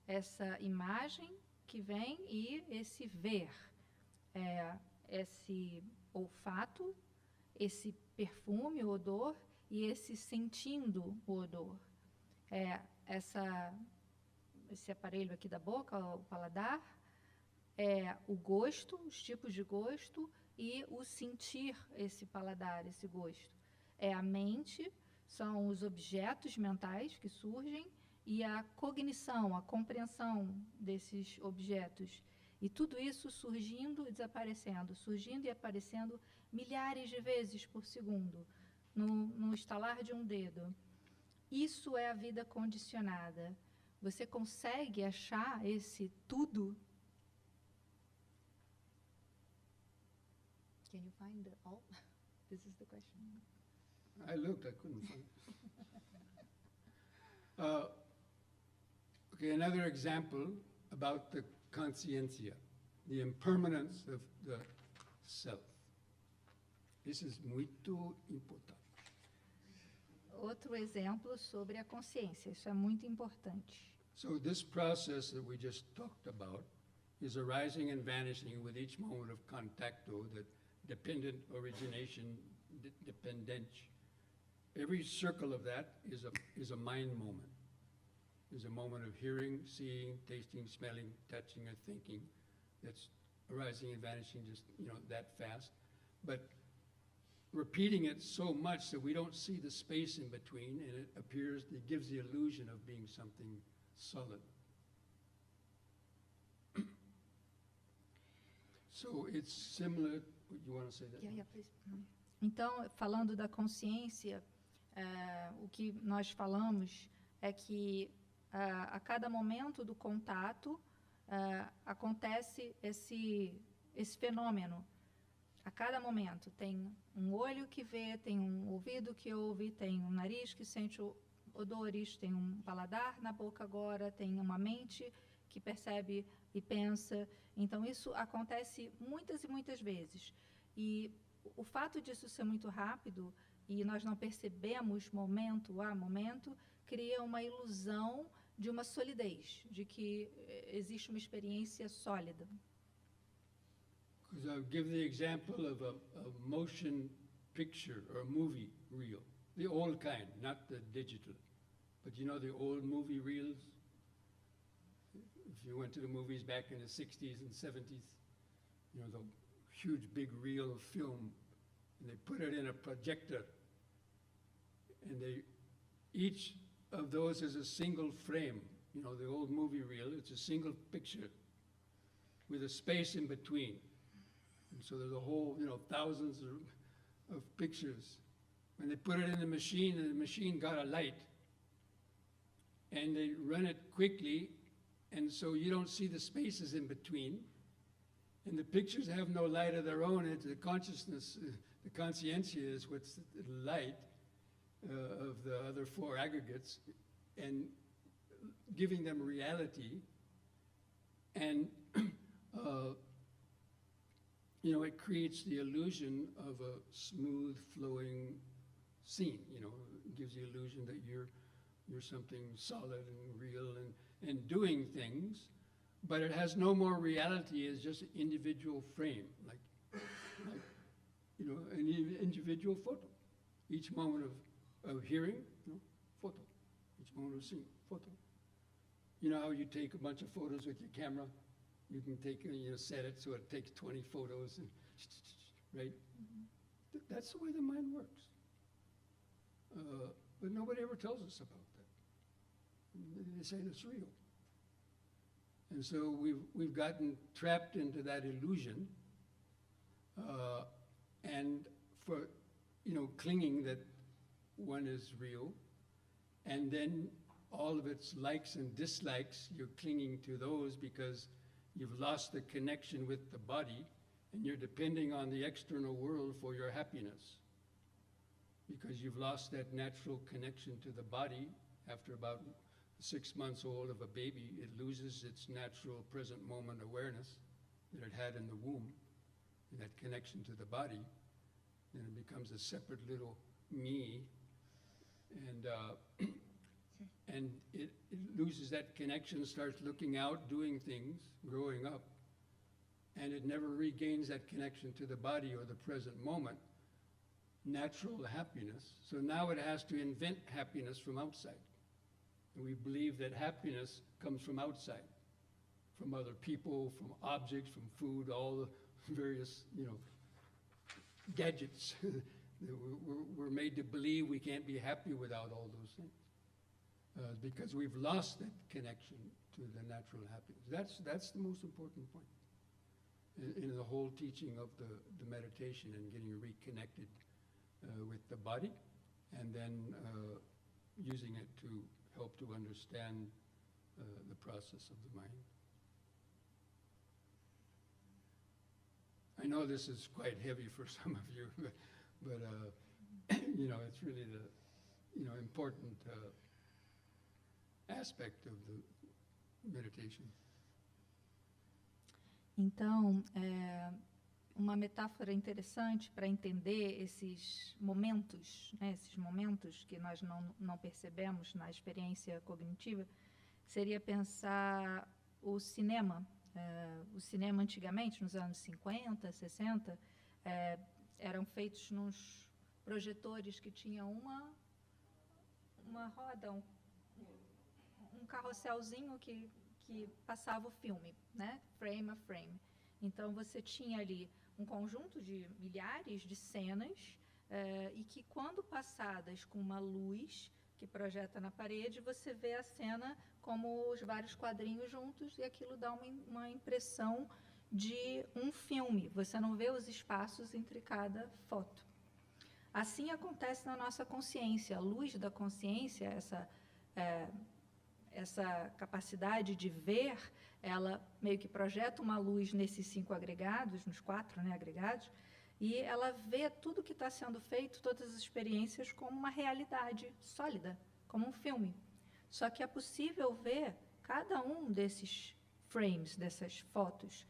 essa imagem que vem e esse ver, esse olfato, esse perfume, o odor, e esse sentindo o odor. Esse aparelho aqui da boca, o paladar, o gosto, os tipos de gosto, e o sentir esse paladar, esse gosto. É a mente, são os objetos mentais que surgem e a cognição, a compreensão desses objetos. E tudo isso surgindo e desaparecendo, surgindo e aparecendo milhares de vezes por segundo, no estalar de um dedo. Isso é a vida condicionada. Você consegue achar esse tudo? Can you find the all? This is the question. I looked, I couldn't find it. Okay, another example about the consciência, the impermanence of the self. This is muito importante. Outro exemplo sobre a consciência. Isso é muito importante. So this process that we just talked about is arising and vanishing with each moment of contacto, that dependent origination, dependente. Every circle of that is a mind moment. Is a moment of hearing, seeing, tasting, smelling, touching, or thinking that's arising and vanishing just, that fast. But repeating it so much that we don't see the space in between, and it gives the illusion of being something solid. So it's similar, you want to say that? Yeah, please. Então, falando da consciência, o que nós falamos é que a cada momento do contato acontece esse fenômeno. A cada momento tem um olho que vê, tem um ouvido que ouve, tem um nariz que sente odores, tem um paladar na boca agora, tem uma mente que percebe e pensa. Então, isso acontece muitas e muitas vezes. E o fato disso ser muito rápido e nós não percebemos momento a momento, cria uma ilusão de uma solidez, de que existe uma experiência sólida. Because I'll give the example of a motion picture or a movie reel, the old kind, not the digital. But you know the old movie reels? If you went to the movies back in the 60s and 70s, the huge big reel of film, and they put it in a projector, and each of those is a single frame. The old movie reel, it's a single picture with a space in between. And so there's a whole, thousands of pictures. When they put it in the machine, and the machine got a light, and they run it quickly, and so you don't see the spaces in between. And the pictures have no light of their own. It's the consciousness, the conscientia is what's the light of the other four aggregates, and giving them reality. And it creates the illusion of a smooth flowing scene. It gives the illusion that you're something solid and real and doing things, but it has no more reality as just an individual frame, like an individual photo. Each moment of hearing, photo. Each moment of seeing, photo. You know how you take a bunch of photos with your camera? You can take, set it so it takes 20 photos, and right? Mm-hmm. That's the way the mind works. But nobody ever tells us about that. They say it's real. And so we've gotten trapped into that illusion, and for, clinging that one is real, and then all of its likes and dislikes, you're clinging to those because you've lost the connection with the body, and you're depending on the external world for your happiness. Because you've lost that natural connection to the body. After about 6 months old of a baby, it loses its natural present moment awareness that it had in the womb, and that connection to the body. Then it becomes a separate little me, and it loses that connection, starts looking out, doing things, growing up, and it never regains that connection to the body or the present moment, natural happiness. So now it has to invent happiness from outside. And we believe that happiness comes from outside, from other people, from objects, from food, all the various, gadgets We're made to believe we can't be happy without all those things because we've lost that connection to the natural happiness. That's the most important point in the whole teaching of the meditation and getting reconnected with the body, and then using it to help to understand the process of the mind. I know this is quite heavy for some of you, but it's really the important aspect of the meditation. Então, uma metáfora interessante para entender esses momentos, né, esses momentos que nós não percebemos na experiência cognitiva, seria pensar o cinema. O cinema antigamente, nos anos 50, 60, eram feitos nos projetores que tinham uma roda, um carrosselzinho que passava o filme, né? Frame a frame. Então, você tinha ali um conjunto de milhares de cenas e que, quando passadas com uma luz que projeta na parede, você vê a cena como os vários quadrinhos juntos, e aquilo dá uma impressão de um filme. Você não vê os espaços entre cada foto. Assim acontece na nossa consciência. A luz da consciência, essa capacidade de ver, ela meio que projeta uma luz nesses 5 agregados, nos 4, né, agregados, e ela vê tudo que está sendo feito, todas as experiências, como uma realidade sólida, como um filme. Só que é possível ver cada um desses frames, dessas fotos.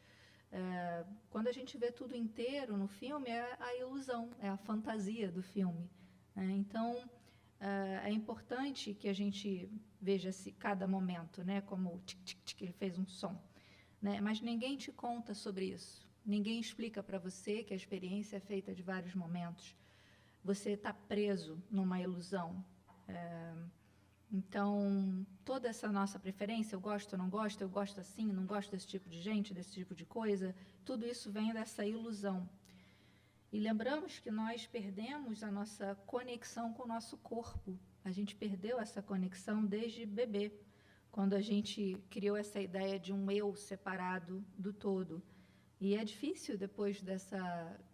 Quando a gente vê tudo inteiro no filme, é a ilusão, é a fantasia do filme. Então, é importante que a gente veja cada momento, né, como tic-tic-tic, ele fez um som. Né? Mas ninguém te conta sobre isso. Ninguém explica para você que a experiência é feita de vários momentos. Você está preso numa ilusão. Então, toda essa nossa preferência, eu gosto, não gosto, eu gosto assim, não gosto desse tipo de gente, desse tipo de coisa, tudo isso vem dessa ilusão. E lembramos que nós perdemos a nossa conexão com o nosso corpo. A gente perdeu essa conexão desde bebê, quando a gente criou essa ideia de um eu separado do todo. E é difícil, depois dessa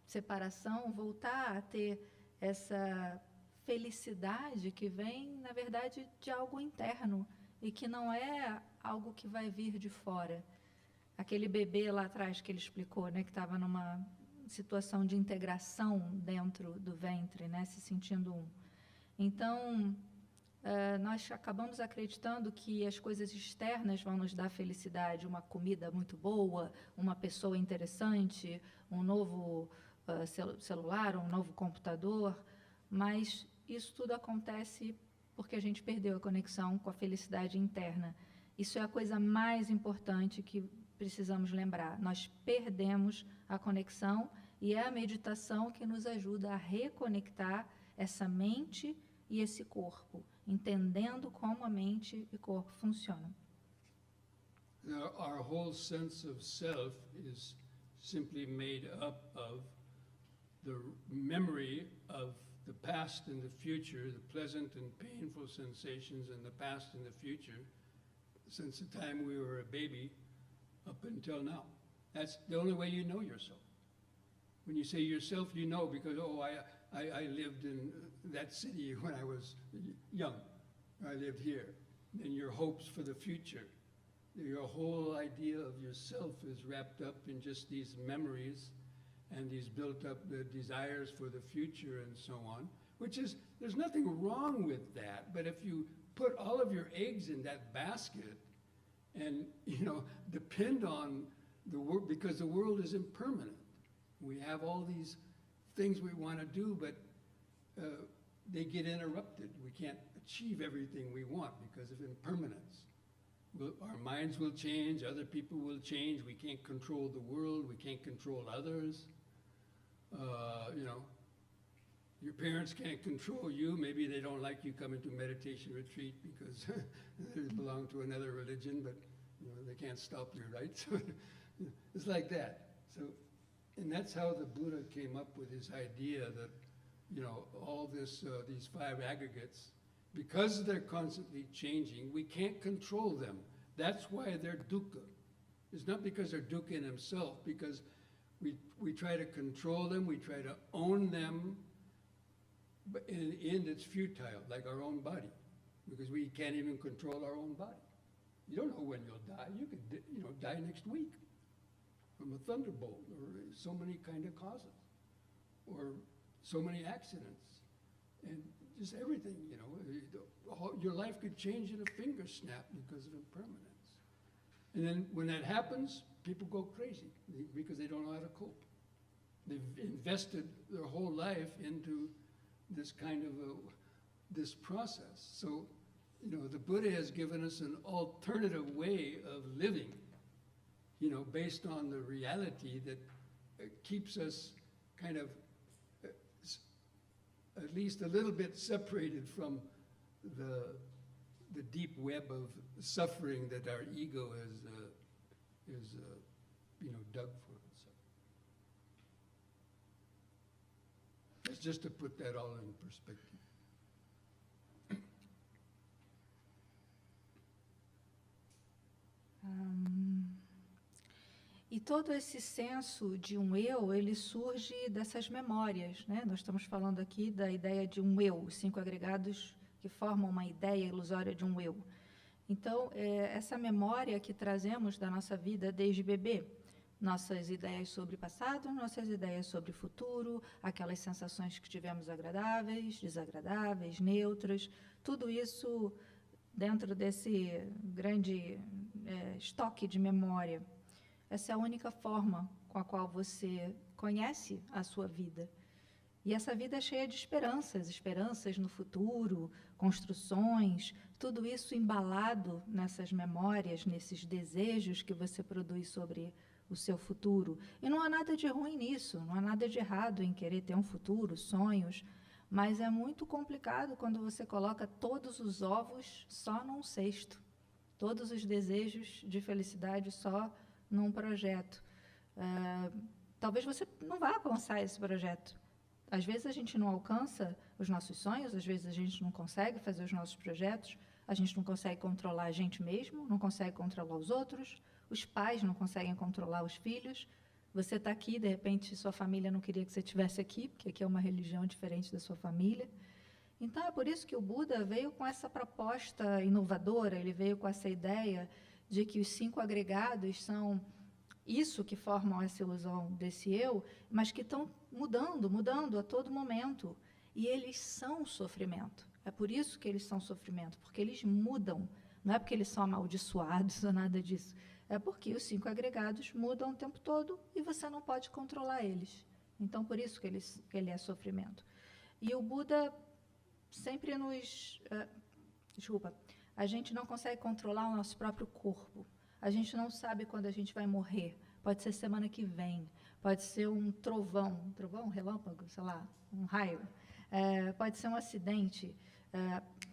separação, voltar a ter essa felicidade que vem, na verdade, de algo interno e que não é algo que vai vir de fora. Aquele bebê lá atrás que ele explicou, né, que estava numa situação de integração dentro do ventre, né, se sentindo um. Então, nós acabamos acreditando que as coisas externas vão nos dar felicidade, uma comida muito boa, uma pessoa interessante, um novo celular, um novo computador, mas isso tudo acontece porque a gente perdeu a conexão com a felicidade interna. Isso é a coisa mais importante que precisamos lembrar. Nós perdemos a conexão e é a meditação que nos ajuda a reconectar essa mente e esse corpo, entendendo como a mente e corpo funcionam. Our whole sense of self is simply made up of the memory of the past and the future, the pleasant and painful sensations in the past and the future, since the time we were a baby up until now. That's the only way you know yourself. When you say yourself, you know because, I lived in that city when I was young. I lived here. And your hopes for the future. Your whole idea of yourself is wrapped up in just these memories and these built up desires for the future and so on, which is, there's nothing wrong with that, but if you put all of your eggs in that basket and, depend on the world, because the world is impermanent. We have all these things we want to do, but they get interrupted. We can't achieve everything we want because of impermanence. Our minds will change, other people will change, we can't control the world, we can't control others. Your parents can't control you. Maybe they don't like you coming to meditation retreat because they belong to another religion, but they can't stop you, right? So it's like that. So, and that's how the Buddha came up with his idea that all this, these five aggregates, because they're constantly changing, we can't control them. That's why they're dukkha. It's not because they're dukkha in themselves, because we try to control them, we try to own them, but in the end it's futile, like our own body, because we can't even control our own body. You don't know when you'll die. You could, die next week from a thunderbolt, or so many kind of causes, or so many accidents, and just everything, your life could change in a finger snap because of impermanence. And then when that happens, people go crazy because they don't know how to cope. They've invested their whole life into this kind of this process. So, the Buddha has given us an alternative way of living, based on the reality that keeps us kind of at least a little bit separated from the deep web of suffering that our ego has dug for itself. That's just to put that all in perspective. E todo esse senso de um eu, ele surge dessas memórias, né? Nós estamos falando aqui da ideia de um eu, os 5 agregados que formam uma ideia ilusória de um eu. Então, essa memória que trazemos da nossa vida desde bebê, nossas ideias sobre passado, nossas ideias sobre futuro, aquelas sensações que tivemos agradáveis, desagradáveis, neutras, tudo isso dentro desse grande estoque de memória. Essa é a única forma com a qual você conhece a sua vida. E essa vida é cheia de esperanças no futuro, construções, tudo isso embalado nessas memórias, nesses desejos que você produz sobre o seu futuro. E não há nada de ruim nisso, não há nada de errado em querer ter um futuro, sonhos, mas é muito complicado quando você coloca todos os ovos só num cesto, todos os desejos de felicidade só num projeto. Talvez você não vá alcançar esse projeto. Às vezes a gente não alcança os nossos sonhos, às vezes a gente não consegue fazer os nossos projetos, a gente não consegue controlar a gente mesmo, não consegue controlar os outros, os pais não conseguem controlar os filhos. Você está aqui, de repente, sua família não queria que você estivesse aqui, porque aqui é uma religião diferente da sua família. Então, é por isso que o Buda veio com essa proposta inovadora, ele veio com essa ideia de que os 5 agregados são isso que formam essa ilusão desse eu, mas que estão mudando a todo momento. E eles são sofrimento. É por isso que eles são sofrimento, porque eles mudam. Não é porque eles são amaldiçoados ou nada disso. É porque os 5 agregados mudam o tempo todo e você não pode controlar eles. Então, por isso que ele é sofrimento. E o Buda sempre nos... a gente não consegue controlar o nosso próprio corpo. A gente não sabe quando a gente vai morrer. Pode ser semana que vem. Pode ser um trovão, um relâmpago, sei lá, um raio. Pode ser um acidente.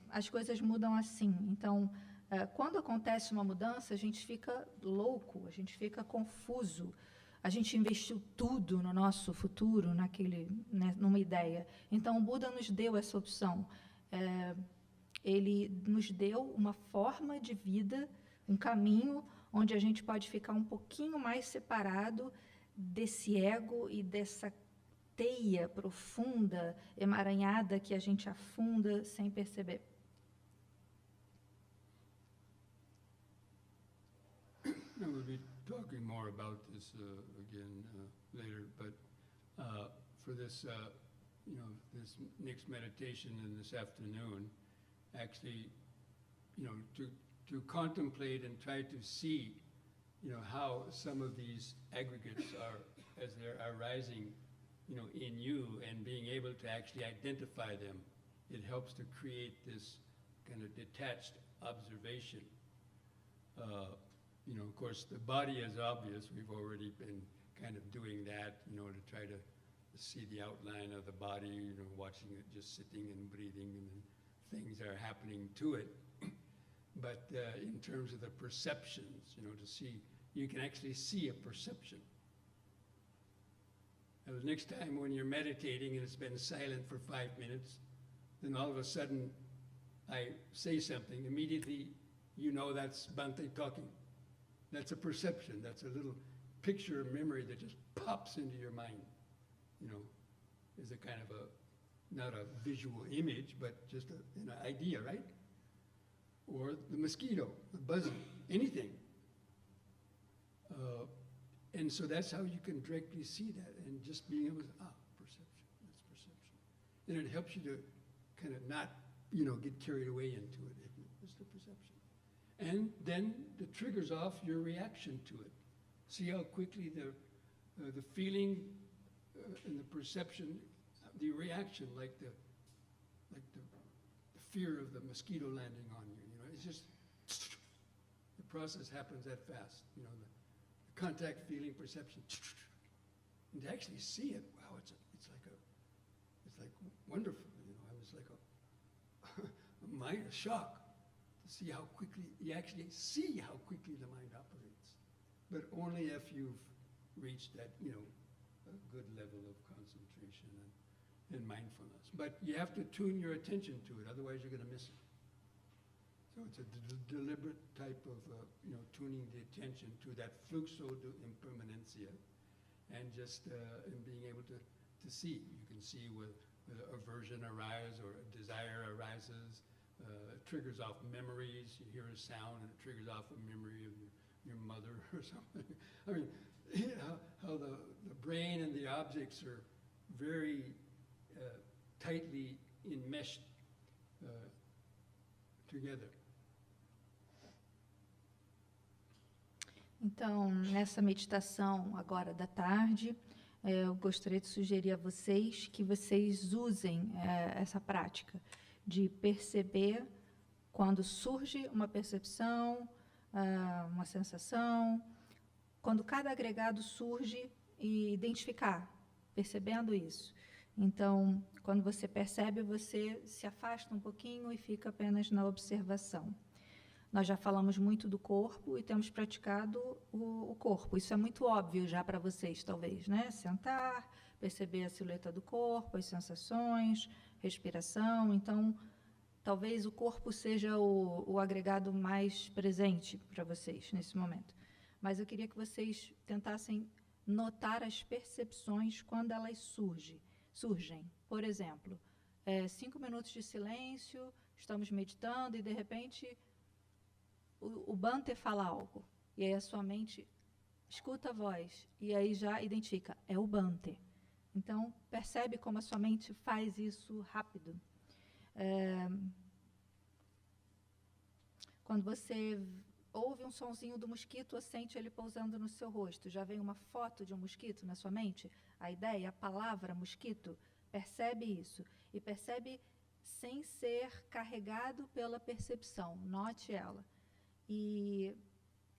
As coisas mudam assim. Então, quando acontece uma mudança, a gente fica louco, a gente fica confuso. A gente investiu tudo no nosso futuro, numa ideia. Então, o Buda nos deu essa opção. Ele nos deu uma forma de vida, um caminho onde a gente pode ficar um pouquinho mais separado desse ego e dessa teia profunda, emaranhada, que a gente afunda sem perceber. We'll be talking more about this again later, but for this, this next meditation in this afternoon, actually, to contemplate and try to see, how some of these aggregates are, as they're arising, in you, and being able to actually identify them. It helps to create this kind of detached observation. Of course, the body is obvious. We've already been kind of doing that, to try to see the outline of the body, watching it just sitting and breathing, and things are happening to it. But in terms of the perceptions, to see, you can actually see a perception. And the next time when you're meditating and it's been silent for 5 minutes, then all of a sudden I say something, immediately you know that's Bhante talking. That's a perception. That's a little picture of memory that just pops into your mind. You know, is a kind of not a visual image, but just an idea, right? Or the mosquito, the buzzing, anything. And so that's how you can directly see that, and just being able to, perception, that's perception. Then it helps you to kind of not, get carried away into it. It's the perception. And then it triggers off your reaction to it. See how quickly the feeling and the perception, the reaction, like the fear of the mosquito landing on you. It's just the process happens that fast. The contact, feeling, perception, and to actually see it, wow, it's like wonderful. It's like a shock to see how quickly you actually see how quickly the mind operates, but only if you've reached that a good level of concentration and mindfulness. But you have to tune your attention to it, otherwise you're going to miss it. So it's a deliberate type of, tuning the attention to that fluxo de impermanencia, and just and being able to see. You can see whether aversion arises or a desire arises, triggers off memories. You hear a sound and it triggers off a memory of your mother or something. I mean, how the brain and the objects are very tightly enmeshed together. Então, nessa meditação agora da tarde, eu gostaria de sugerir a vocês que vocês usem essa prática de perceber quando surge uma percepção, uma sensação, quando cada agregado surge e identificar, percebendo isso. Então, quando você percebe, você se afasta um pouquinho e fica apenas na observação. Nós já falamos muito do corpo e temos praticado o corpo. Isso é muito óbvio já para vocês, talvez, né? Sentar, perceber a silhueta do corpo, as sensações, respiração. Então, talvez o corpo seja o agregado mais presente para vocês nesse momento. Mas eu queria que vocês tentassem notar as percepções quando elas surgem. Por exemplo, 5 minutos de silêncio, estamos meditando e, de repente, o Bhante fala algo. E aí a sua mente escuta a voz e aí já identifica, é o Bhante. Então, percebe como a sua mente faz isso rápido. Quando você ouve um sonzinho do mosquito ou sente ele pousando no seu rosto, já vem uma foto de um mosquito na sua mente? A ideia, a palavra mosquito, percebe isso. E percebe sem ser carregado pela percepção. Note ela. E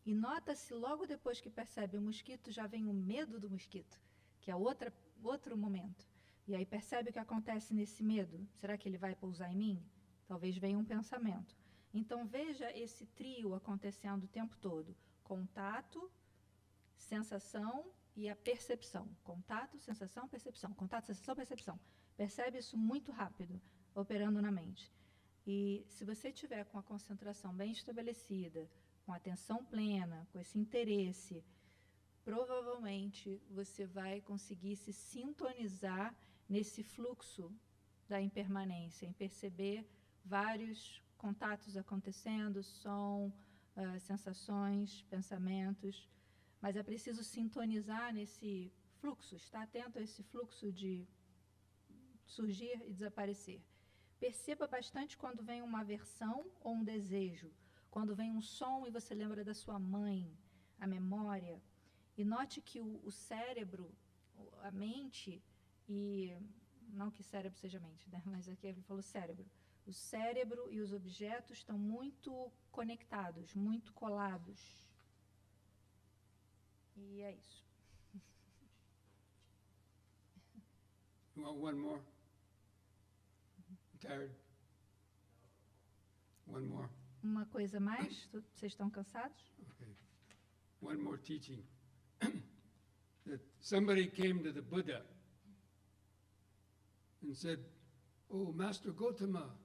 nota-se logo depois que percebe o mosquito, já vem o medo do mosquito, que é outro momento. E aí percebe o que acontece nesse medo. Será que ele vai pousar em mim? Talvez venha um pensamento. Então, veja esse trio acontecendo o tempo todo. Contato, sensação e a percepção. Contato, sensação, percepção. Contato, sensação, percepção. Percebe isso muito rápido, operando na mente. E se você tiver com a concentração bem estabelecida, com a atenção plena, com esse interesse, provavelmente você vai conseguir se sintonizar nesse fluxo da impermanência, em perceber vários contatos acontecendo, som, sensações, pensamentos, mas é preciso sintonizar nesse fluxo, estar atento a esse fluxo de surgir e desaparecer. Perceba bastante quando vem uma aversão ou um desejo, quando vem um som e você lembra da sua mãe, a memória. E note que o cérebro, a mente, e não que cérebro seja mente, né? Mas aqui ele falou cérebro. O cérebro e os objetos estão muito conectados, muito colados. E é isso. You want one more? Tired? One more? Uma coisa mais? Vocês estão cansados? Okay. One more teaching. That somebody came to the Buddha and said, "Oh, Master Gautama,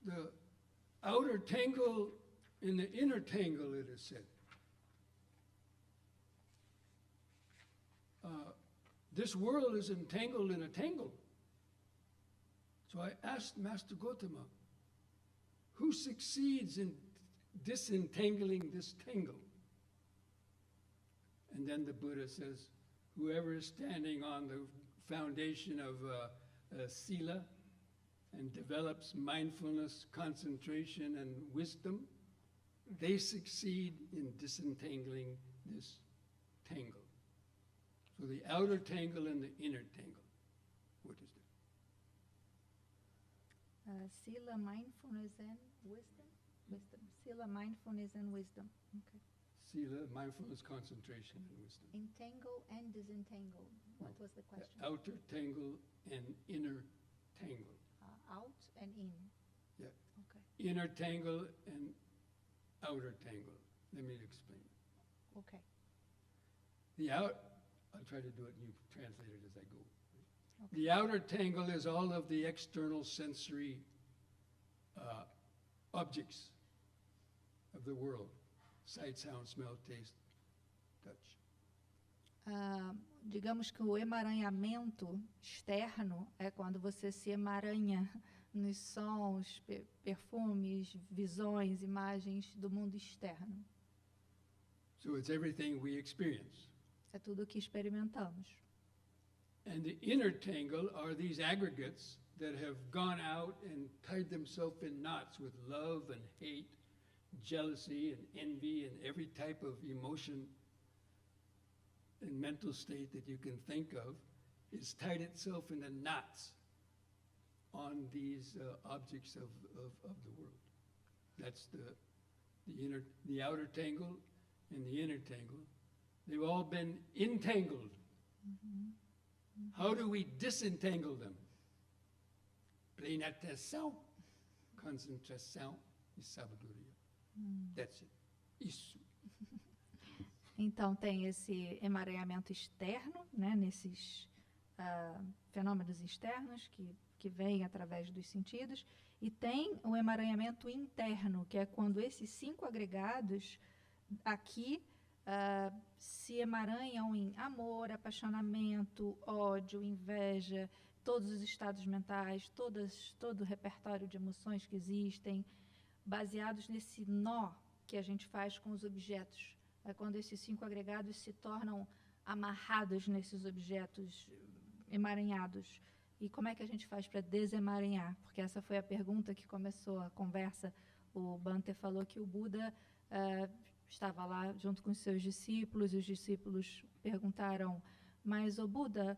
the outer tangle and the inner tangle," it is said. This world is entangled in a tangle. So I asked Master Gautama, who succeeds in disentangling this tangle? And then the Buddha says, whoever is standing on the foundation of sila and develops mindfulness, concentration, and wisdom, they succeed in disentangling this tangle. So the outer tangle and the inner tangle. What is that? Sila, mindfulness, and wisdom? Wisdom. Sila, mindfulness, and wisdom. Okay. Sila, mindfulness, concentration, and wisdom. Entangle and disentangle. What was the question? Outer tangle and inner tangle. Out and in. Yeah. Okay. Inner tangle and outer tangle. Let me explain. Okay. I'll try to do it and you translate it as I go. Okay. The outer tangle is all of the external sensory objects of the world. Sight, sound, smell, taste, touch. Digamos que o emaranhamento externo é quando você se emaranha nos sons, perfumes, visões, imagens do mundo externo. So it's everything we experience. É tudo o que experimentamos. And the inner tangle are these aggregates that have gone out and tied themselves in knots with love and hate, jealousy and envy and every type of emotion and mental state that you can think of is tied itself into knots on these objects of the world. That's the outer tangle and the inner tangle. They've all been entangled. Mm-hmm. Mm-hmm. How do we disentangle them? Pleine atenção, concentração e sabedoria. That's it. Isso. Então, tem esse emaranhamento externo, né, nesses fenômenos externos que vêm através dos sentidos, e tem o emaranhamento interno, que é quando esses 5 agregados aqui se emaranham em amor, apaixonamento, ódio, inveja, todos os estados mentais, todo o repertório de emoções que existem, baseados nesse nó que a gente faz com os objetos. É quando esses 5 agregados se tornam amarrados nesses objetos emaranhados. E como é que a gente faz para desemaranhar? Porque essa foi a pergunta que começou a conversa. O Bhante falou que o Buda estava lá junto com os seus discípulos, e os discípulos perguntaram, mas o Buda,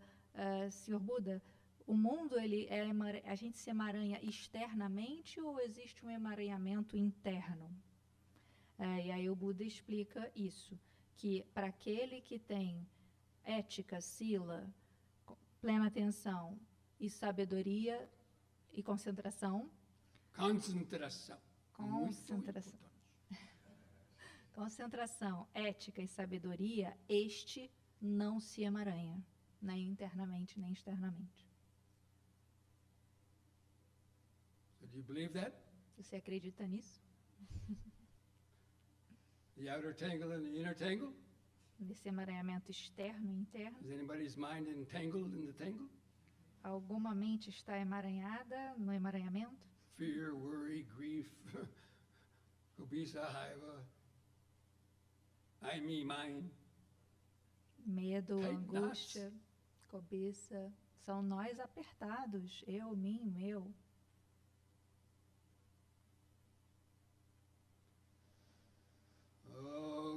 senhor Buda, o mundo, a gente se emaranha externamente ou existe um emaranhamento interno? E aí o Buda explica isso, que para aquele que tem ética, sila, plena atenção e sabedoria e concentração. Concentração. Concentração, ética e sabedoria, este não se emaranha, nem internamente, nem externamente. So do you believe that? Você acredita nisso? The outer tangle and the inner tangle? Nesse emaranhamento externo e interno? Is anybody's mind entangled in the tangle? Alguma mente está emaranhada no emaranhamento? Fear, worry, grief, cobiça, raiva, I, me, mine. Medo, Tight angústia, knots. cobiça, são nós apertados, eu, mim, meu.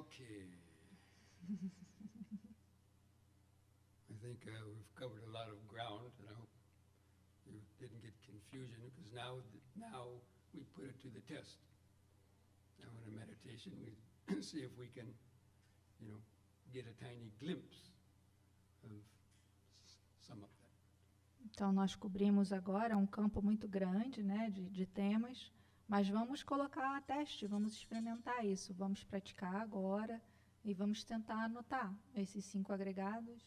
Okay. I think we've covered a lot of ground, and I hope you didn't get confusion, because now we put it to the test. Now in a meditation, we see if we can, get a tiny glimpse of some of that. Então, nós cobrimos agora um campo muito grande, né, de temas, mas vamos colocar a teste, vamos experimentar isso, vamos praticar agora e vamos tentar anotar esses 5 agregados.